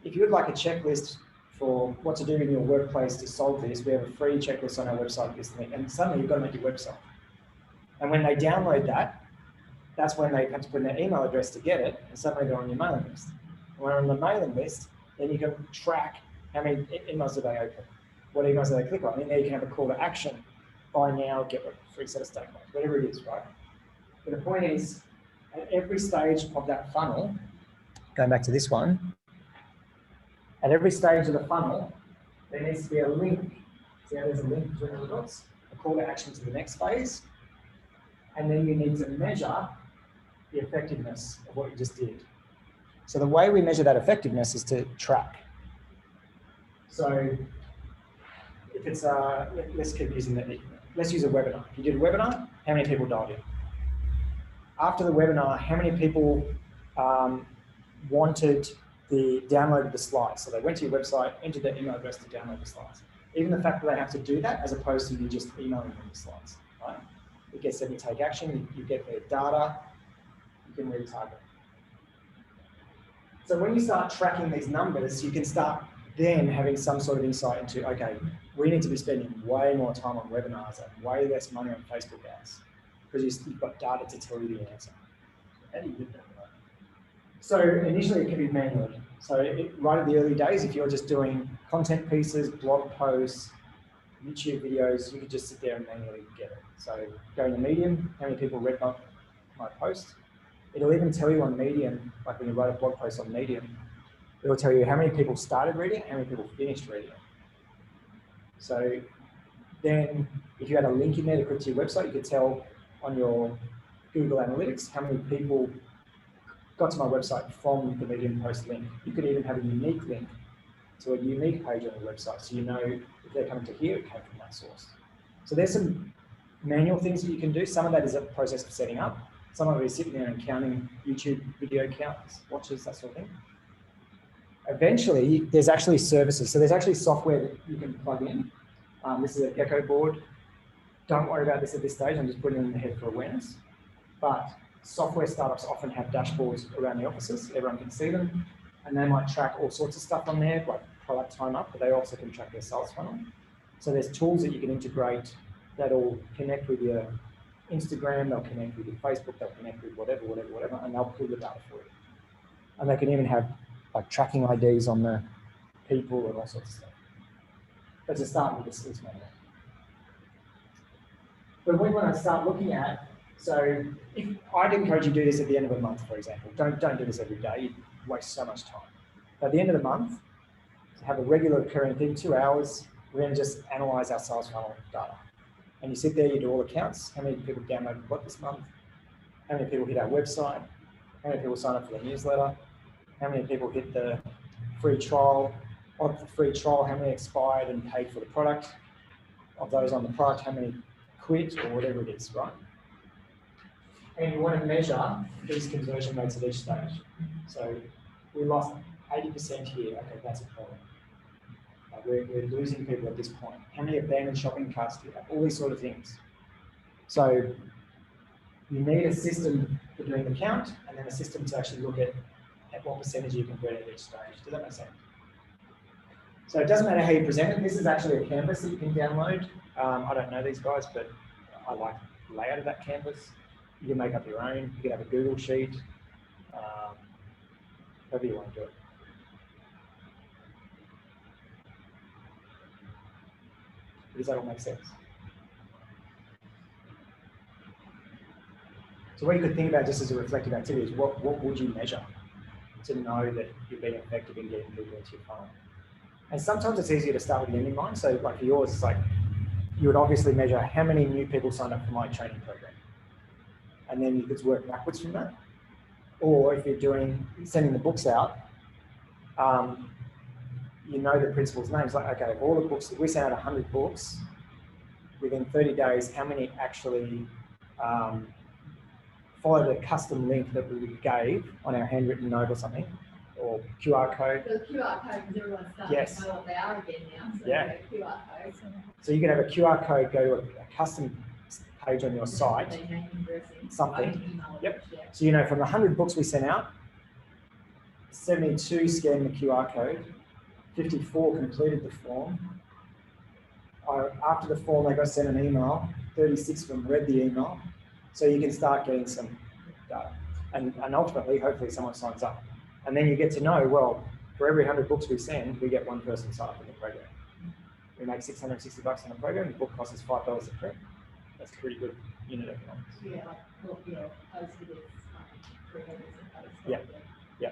if you would like a checklist for what to do in your workplace to solve this, we have a free checklist on our website, this link, and suddenly you've got to make your website. And when they download that, that's when they have to put in their email address to get it, and suddenly they're on your mailing list. And when they're on the mailing list, then you can track how many emails do they open, what emails do they click on, and there you can have a call to action. Buy now, get a free set of statements, whatever it is, right? But the point is, at every stage of that funnel, going back to this one, at every stage of the funnel, there needs to be a link. See how there's a link between the dots? A call to action to the next phase. And then you need to measure the effectiveness of what you just did. So the way we measure that effectiveness is to track. So if it's let's keep using that. Let's use a webinar. If you did a webinar, how many people dialed in? After the webinar, how many people downloaded the slides? So they went to your website, entered their email address to download the slides. Even the fact that they have to do that as opposed to you just emailing them the slides, right? It gets them to take action, you get their data, you can retarget. So when you start tracking these numbers, you can start then having some sort of insight into, okay, we need to be spending way more time on webinars and way less money on Facebook ads because you've got data to tell you the answer. How do you get that right? So initially it can be manually. So right at the early days, if you're just doing content pieces, blog posts, YouTube videos, you could just sit there and manually get it. So go into Medium, how many people read my post. It'll even tell you on Medium, like when you write a blog post on Medium, it'll tell you how many people started reading it, how many people finished reading it. So then if you had a link in there to click to your website, you could tell on your Google Analytics how many people got to my website from the Medium post link. You could even have a unique link to a unique page on your website, so you know if they're coming to here, it came from that source. So there's some manual things that you can do. Some of that is a process of setting up. Some of it is sitting there and counting YouTube video counts, watches, that sort of thing. Eventually, there's actually services. So there's actually software that you can plug in. This is a Gecko board. Don't worry about this at this stage. I'm just putting it in the head for awareness. But software startups often have dashboards around the offices. Everyone can see them. And they might track all sorts of stuff on there, like product time up, but they also can track their sales funnel. So there's tools that you can integrate that'll connect with your Instagram, they'll connect with your Facebook, they'll connect with whatever, and they'll pull the data for you. And they can even have like tracking IDs on the people and all sorts of stuff. But to start with, this is manual. But when I start looking at, so if I'd encourage you to do this at the end of a month, for example. Don't do this every day, you waste so much time. But at the end of the month, have a regular occurring thing, 2 hours, we're going to just analyze our sales funnel data. And you sit there, you do all the counts, how many people downloaded what this month, how many people hit our website, how many people sign up for the newsletter, how many people hit the free trial, of the free trial, how many expired and paid for the product, of those on the product, how many quit or whatever it is, right? And you want to measure these conversion rates at each stage. So we lost 80% here, okay, that's a problem. We're losing people at this point. How many abandoned shopping carts do you have? All these sort of things. So you need a system for doing the count and then a system to actually look at what percentage you convert at each stage. Does that make sense? So it doesn't matter how you present it. This is actually a canvas that you can download. I don't know these guys, but I like the layout of that canvas. You can make up your own. You can have a Google sheet. However you want to do it. Does that all make sense? So what you could think about just as a reflective activity is what would you measure to know that you're being effective in getting people into your funnel? And sometimes it's easier to start with the end in mind. So like for yours, it's like you would obviously measure how many new people signed up for my training program. And then you could work backwards from that. Or if you're sending the books out, you know the principal's names. Like, okay, all the books, if we send out 100 books, within 30 days, how many actually follow the custom link that we gave on our handwritten note or something, or QR code? The QR code, because everyone's starting Yes. to know what they are again now. So Yeah. QR code. So you can have a QR code go to a custom page on your site, Their name, address, something. email Yep. address, yeah. So you know from the 100 books we sent out, 72 scanned the QR code, 54 completed the form. After the form, they got sent an email. 36 of them read the email. So you can start getting some data. And ultimately, hopefully someone signs up. And then you get to know, well, for every 100 books we send, we get one person sign up in the program. We make $660 on the program. The book costs us $5 a print. That's pretty good unit economics. Yeah, like, well, yeah, posted it, $3 a post. Yeah. Yeah.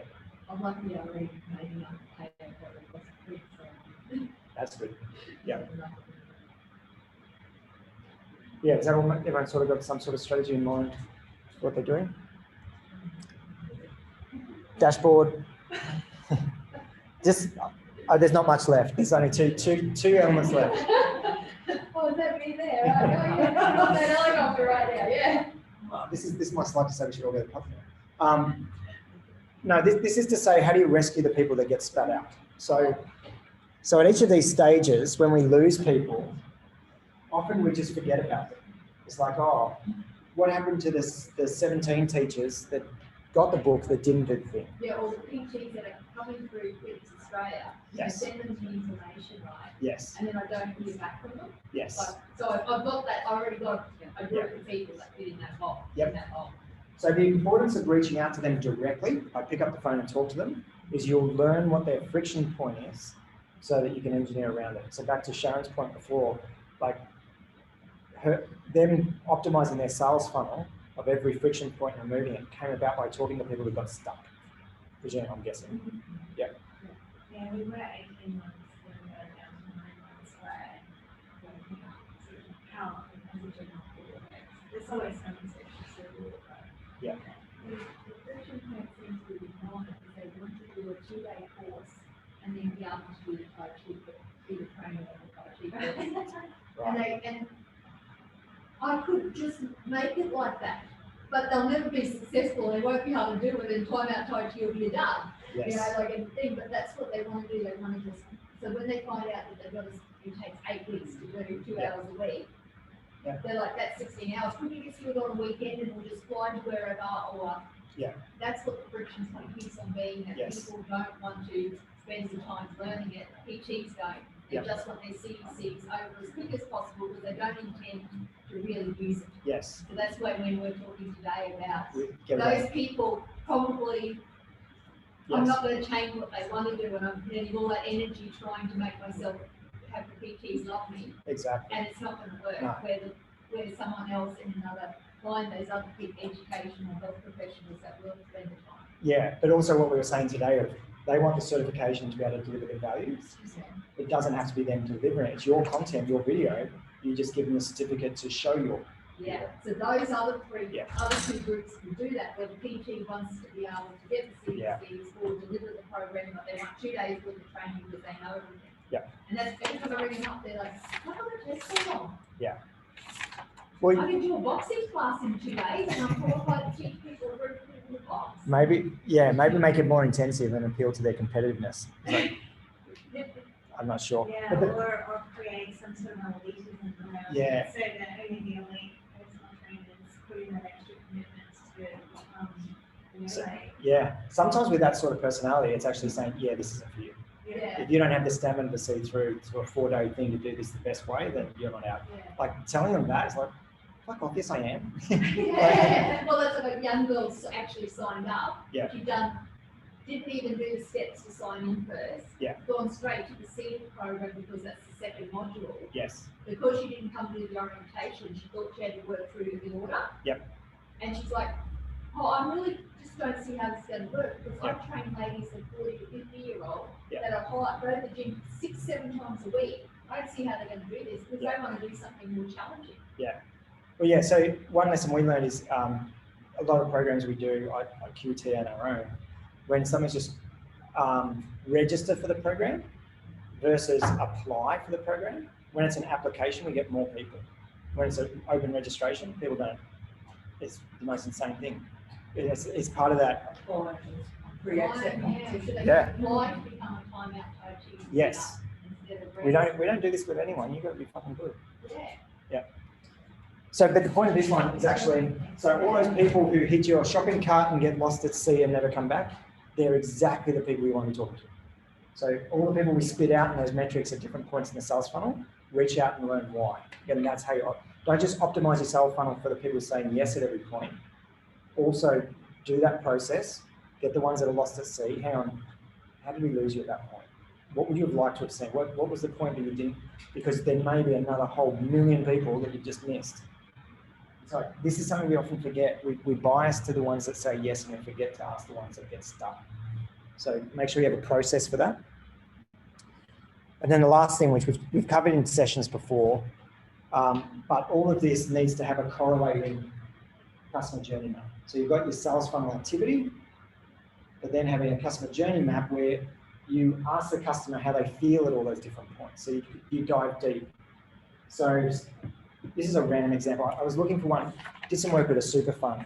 I'm lucky I already maybe not paid for it, it was free, so. That's good. Yeah. Yeah, is that all, everyone sort of got some sort of strategy in mind for what they're doing? Dashboard. Just, oh, there's not much left. There's only two elements left. Oh, is that me there? Right? Oh, yeah, I'm on that helicopter right now, yeah. This is my slide to say we should all go to the pub. No, this is to say, how do you rescue the people that get spat out? So at each of these stages, when we lose people, often we just forget about them. It's like, oh, what happened to the 17 teachers that got the book that didn't do the thing? Yeah, all the PTs that are coming through Kids Australia, Yes. I send them the information, right? Yes. And then I don't hear back from them. Yes. Like, so I've got that, I already got a group of people that fit in that box. Yep. In that box. So the importance of reaching out to them directly, I pick up the phone and talk to them, is you'll learn what their friction point is so that you can engineer around it. So back to Sharon's point before, like them optimizing their sales funnel of every friction point and removing it came about by talking to people who got stuck. Presume, I'm guessing. Yeah. Yeah, we were 18 months, then we were down to 9 months where how as a general rule, there's always some exceptions to the rule, right? Yeah. The friction point seems to be normal because they want to do a 2-day course and then be able to do the Tai Chi, be the trainer of the Tai Chi course. Right. And I could just make it like that, but they'll never be successful. They won't be able to do it, and time out Tai Chi will be done. Yes. You know, like anything. But that's what they want to do. They want to just. So when they find out that they've got to, it takes 8 weeks to do 2 hours a week, they're like, that's 16 hours. Couldn't you just do it on a weekend and we'll just fly to wherever? Or that's what the friction point keeps on being. That people don't want to spend some time learning it. PTs don't. They just want their CDCs over as quick as possible because they don't intend to really use it. Yes. So that's why when we're talking today about Get those people probably, I'm not going to change what they want to do, and I'm spending all that energy trying to make myself have the PTs love me. Exactly. And it's not going to work No. where someone else in another line, those other educational health professionals that will spend the time. Yeah, but also what we were saying today, they want the certification to be able to deliver their values. It doesn't have to be them delivering it. It's your content, your video. You just give them a certificate to show your. Yeah, so those other other two groups can do that, where the PT wants to be able to get the CDCs or deliver the program, but they want 2 days worth of training because they know everything. Yeah. And that's every time I ring them up, they're like, how come it takes so long? Yeah. Well, I can do a boxing class in 2 days and I'm qualified to teach people to the box. maybe make it more intensive and appeal to their competitiveness. Like, I'm not sure. Yeah, or create some sort of elitism around Yeah. it, so that only the elite personal trainers put in that extra commitments to So, like, yeah, sometimes with that sort of personality, it's actually saying, yeah, this isn't for you. Yeah. If you don't have the stamina to see through to a 4-day thing to do this the best way, then you're not out. Yeah. Like telling them that is like, fuck off, yes I am. Yeah. Well, that's what young girls actually signed up. Yeah. She'd didn't even do the steps to sign in first. Yeah. Gone straight to the senior program because that's the second module. Yes. Because she didn't come to the orientation, she thought she had to work through the order. Yep. And she's like, oh, I really just don't see how this is going to work because I've trained ladies of 40 to 50-year-old that are hot, go to the gym 6-7 times a week. I don't see how they're going to do this because they want to do something more challenging. Yeah. Well, yeah, so one lesson we learned is a lot of programs we do, I QT on our own, when someone's just register for the program, versus apply for the program. When it's an application, we get more people. When it's an open registration, people don't. It's the most insane thing. It's part of that. Creates that competition. Yeah. Why become a timeout coaching? Yes. We don't do this with anyone. You've got to be fucking good. Yeah. Yeah. So, but the point of this one is actually, so all those people who hit your shopping cart and get lost at sea and never come back, they're exactly the people you want to be talking to. So all the people we spit out in those metrics at different points in the sales funnel, reach out and learn why. And that's how you, don't just optimize your sales funnel for the people saying yes at every point. Also do that process, get the ones that are lost at sea. Hang on, how did we lose you at that point? What would you have liked to have seen? What was the point that you didn't? Because there may be another whole million people that you just missed. So this is something we often forget. We bias to the ones that say yes and we forget to ask the ones that get stuck. So make sure you have a process for that. And then the last thing, which we've covered in sessions before, but all of this needs to have a correlating customer journey map. So you've got your sales funnel activity, but then having a customer journey map where you ask the customer how they feel at all those different points. So you dive deep. So this is a random example. I was looking for one, did some work with a super fund,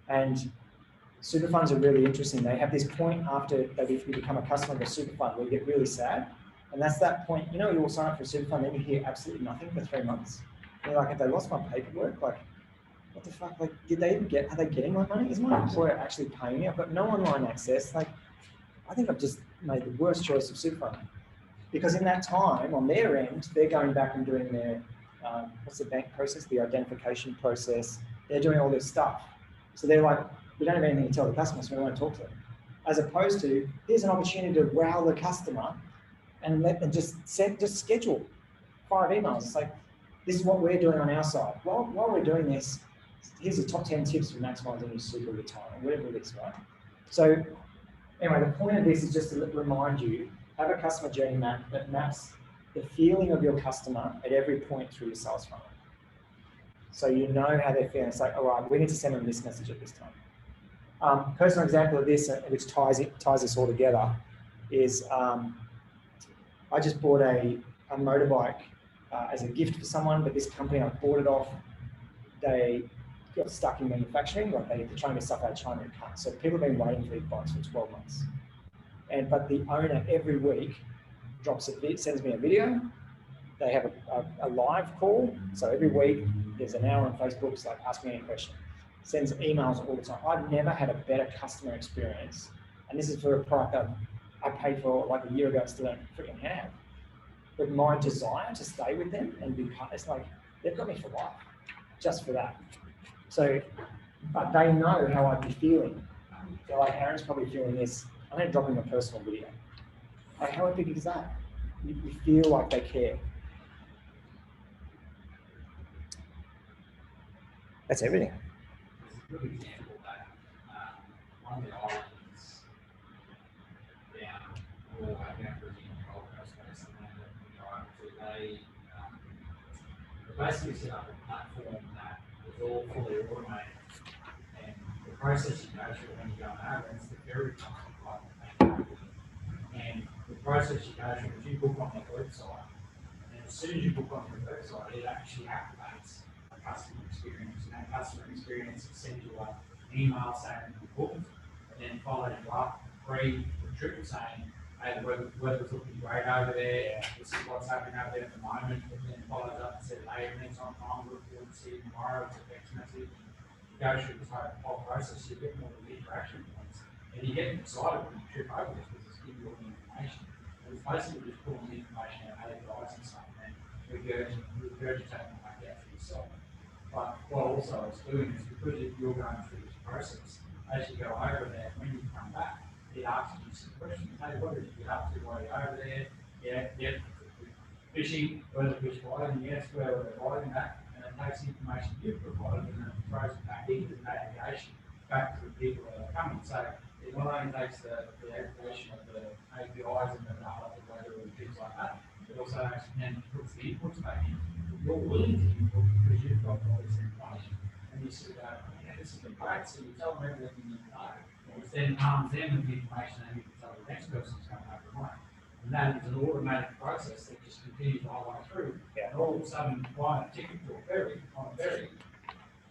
and super funds are really interesting. They have this point after you become a customer of a super fund where you get really sad. And that's that point, you will sign up for a super fund, then you hear absolutely nothing for 3 months. And you're like, have they lost my paperwork? Like, what the fuck? Like, are they getting my money? Is my employer actually paying me? I've got no online access. Like, I think I've just made the worst choice of super fund. Because in that time, on their end, they're going back and doing their, what's the bank process? The identification process. They're doing all this stuff. So they're like, we don't have anything to tell the customer, so we won't talk to them. As opposed to, here's an opportunity to wow the customer and just schedule 5 emails. It's like, this is what we're doing on our side. While we're doing this, here's the top 10 tips for maximizing your super retirement, whatever it is, right? So anyway, the point of this is just to remind you, have a customer journey map that maps the feeling of your customer at every point through your sales funnel. So you know how they're feeling. It's like, all right, we need to send them this message at this time. Personal example of this, which ties this all together, is I just bought a motorbike as a gift for someone, but this company I bought it off, they got stuck in manufacturing, like they're trying to get stuff out of China and cut. So people have been waiting for these bikes for 12 months. But the owner every week sends me a video. They have a live call. So every week there's an hour on Facebook, it's like, ask me any question. Sends emails all the time. I've never had a better customer experience. And this is for a product that I paid for like a year ago and still don't freaking have. But my desire to stay with them and be part, it's like, they've got me for life, just for that. So, but they know how I'd be feeling. They're like, Aaron's probably feeling this. I'm going to drop him a personal video. Like, how epic is that? You feel like they care. That's everything. There's a good example of that. One of the islands down, all the way down to the Gold Coast, they basically set up a platform that was all fully automated. And the process you go through when you go over, it's the very common. And the process you go through is you book on their website, and as soon as you book on their website, it actually activates a customer experience. And that customer experience sends you an email saying you booked, and then following you up pre the trip saying, hey, the weather's looking great over there, this is what's happening over there at the moment, and then follows up and says, hey, everything's on time, look forward to see you tomorrow, it's a text message. You go through this whole process, you get more of the interaction points, and you get excited when you trip over this because it's giving you all the information. And it's basically just pulling the information out of APIs and stuff, and regurgitating it back out for yourself. But what also it's doing is because you're going through this process, as you go over there, when you come back, it asks you some questions. Hey, what did you get up to while you're over there? Yeah, fishing, where the fish biting, yes, where were they biting that? And it takes the information you've provided and then it throws it back into the navigation, back to the people that are coming. So it not only takes the aggregation of the APIs and the data, the weather and things like that, it also actually then puts the inputs back in. You're willing to input because you've got all this information. And you sort of go, yeah, this has been great. So you tell them everything you need to know. Which then arms them with the information they need to tell the next person who's coming over the line. And that is an automatic process that just continues the whole way through. Yeah. And all of a sudden, buying a ticket to a ferry, on a ferry,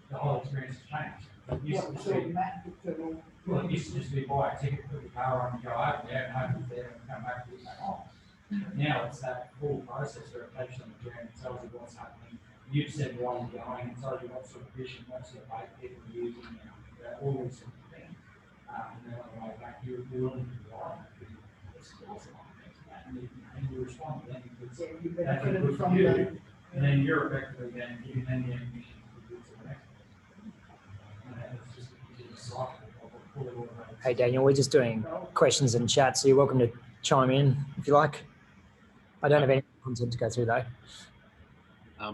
the whole experience has changed. It used to What just sort be, of map to all? well, it used to just be buy a ticket, put the car on, and go over there, and hope it's there, and come back and get back on. Now it's that full process where it takes you on the journey, it tells you what's happening. You've said why you're going, it tells you what sort of fishing, what sort of bait people are using, all these sorts of things. And then on the way back, you're willing to ride. It's awesome. And you respond to them because Yeah, you that's better good from for you. the. And then you're effectively then giving them the ammunition to do to the next one. And it's just a cycle of a fully automated. Hey, Daniel, we're just doing questions and chat, so you're welcome to chime in if you like. I don't have any content to go through though.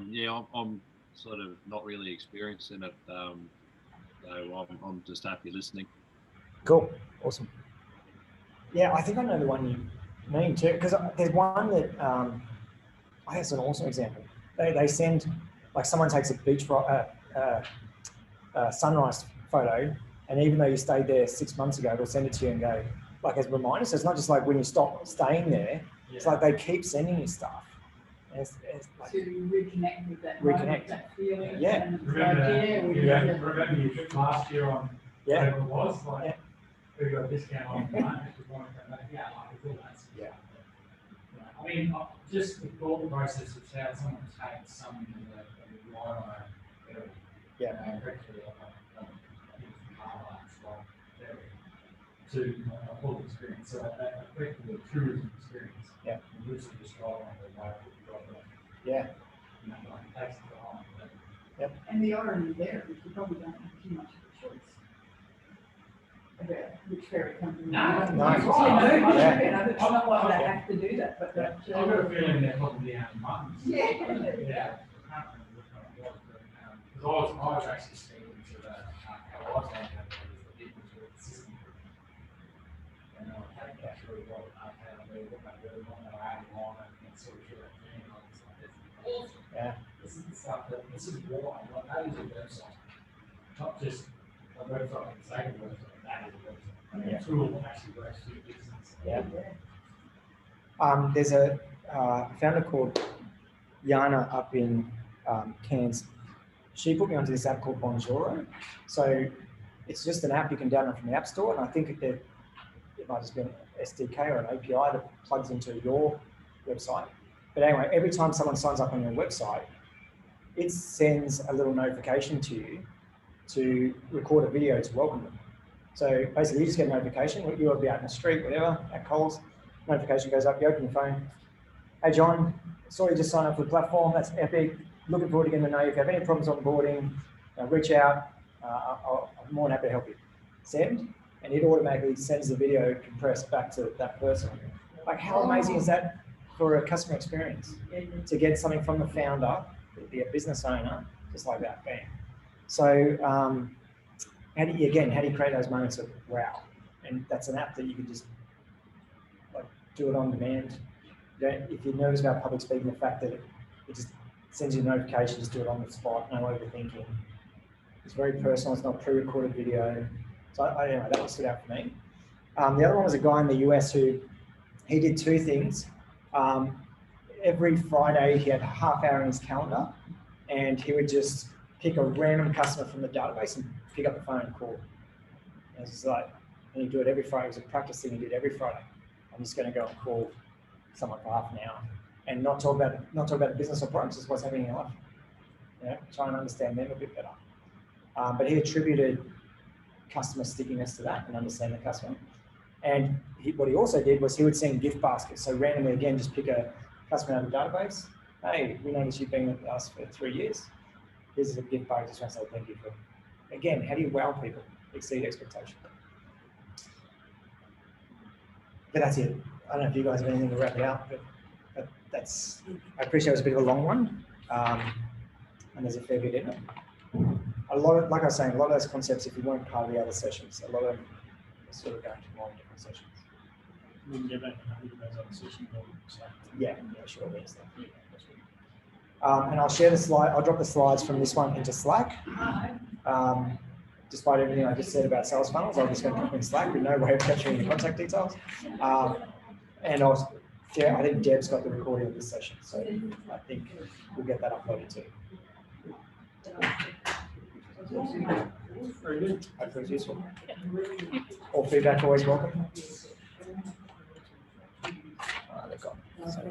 Yeah, I'm sort of not really experienced in it, so I'm just happy listening. Cool, awesome. Yeah, I think I know the one you mean too, because there's one that I think it's an awesome example. They send, like, someone takes a beach sunrise photo, and even though you stayed there 6 months ago, they'll send it to you and go, like, as a reminder. So it's not just like when you stop staying there, it's like they keep sending you stuff. And it's like, To reconnect with that Reconnect. moment, that feeling. Yeah. And it's Remember like, that? yeah, we Yeah. did it. Remember your trip last year on yeah, whatever it was, like, Yeah. we got a discount on the night, if you want to come back, yeah, like, it's all that. Yeah. I mean, just the thought process of how someone takes something that they rely on a ferry. Yeah. Effectively, to a full experience, so that effectively a tourism experience. Yeah. And literally just drive on the way that you drive. yeah, You know, like, it takes it to home. And the irony there is you probably don't have too much of a choice about which ferry company. No, you no, use. yeah. It's not like they Yeah. have to do that, but. Yeah. I've got a feeling they're probably out in months. Yeah. Yeah. I can't remember which one it was, but, because I was actually speaking to the, how I was going to have the people to the system. And I was taking that through what they really want, they were adding on and sort of through that thing, and I was like, this is awesome. yeah, This is the stuff that, this is why, like, that is a website. Not just a website for the sake of a website, that is a website. Yeah. A tool that actually works for your business. yeah. There's a founder called Yana up in Cairns. She put me onto this app called Bonjoro. So it's just an app you can download from the App Store, and I think it might just be an SDK or an API that plugs into your website. But anyway, every time someone signs up on your website, it sends a little notification to you to record a video to welcome them. So basically, you just get a notification. You'll be out in the street, whatever, at Coles. Notification goes up. You open your phone. Hey, John, saw you just signed up for the platform. That's epic. Looking forward to getting to know you. If you have any problems onboarding, reach out. I'm more than happy to help you. Send, and it automatically sends the video compressed back to that person. Like, how amazing is that for a customer experience? To get something from the founder, be a business owner, just like that, bam. So, how do you create those moments of wow? And that's an app that you can just like do it on demand. If you're nervous about public speaking, the fact that it just sends you a notification, just do it on the spot, no overthinking. It's very personal. It's not pre-recorded video. So anyway, that one stood out for me. The other one was a guy in the US who he did two things. Every Friday he had a half hour in his calendar, and he would just pick a random customer from the database and pick up the phone and call. And it's like, and he'd do it every Friday. It was a practice thing he did every Friday. I'm just going to go and call someone for half an hour and not talk about the business or products, just what's happening in your life. Try and understand them a bit better. But he attributed customer stickiness to that and understand the customer. And what he also did was he would send gift baskets. So randomly, again, just pick a customer out of the database. Hey, we noticed you've been with us for 3 years. Here's a gift basket. Just want to say thank you for. Again, how do you wow people? Exceed expectation. But that's it. I don't know if you guys have anything to wrap it out, but that's. I appreciate it was a bit of a long one, and there's a fair bit in it. A lot of, like I was saying, a lot of those concepts, if you weren't part of the other sessions, a lot of them are sort of going to more different sessions. We can get back to those other sessions. Yeah, sure. Yes. And I'll share the slide. I'll drop the slides from this one into Slack. Despite everything I just said about sales funnels, I'm just going to put them in Slack with no way of capturing the contact details. And I'll I think Deb's got the recording of this session, so I think we'll get that uploaded too. Very good. Hopefully it's useful. All feedback always welcome. They're gone. So,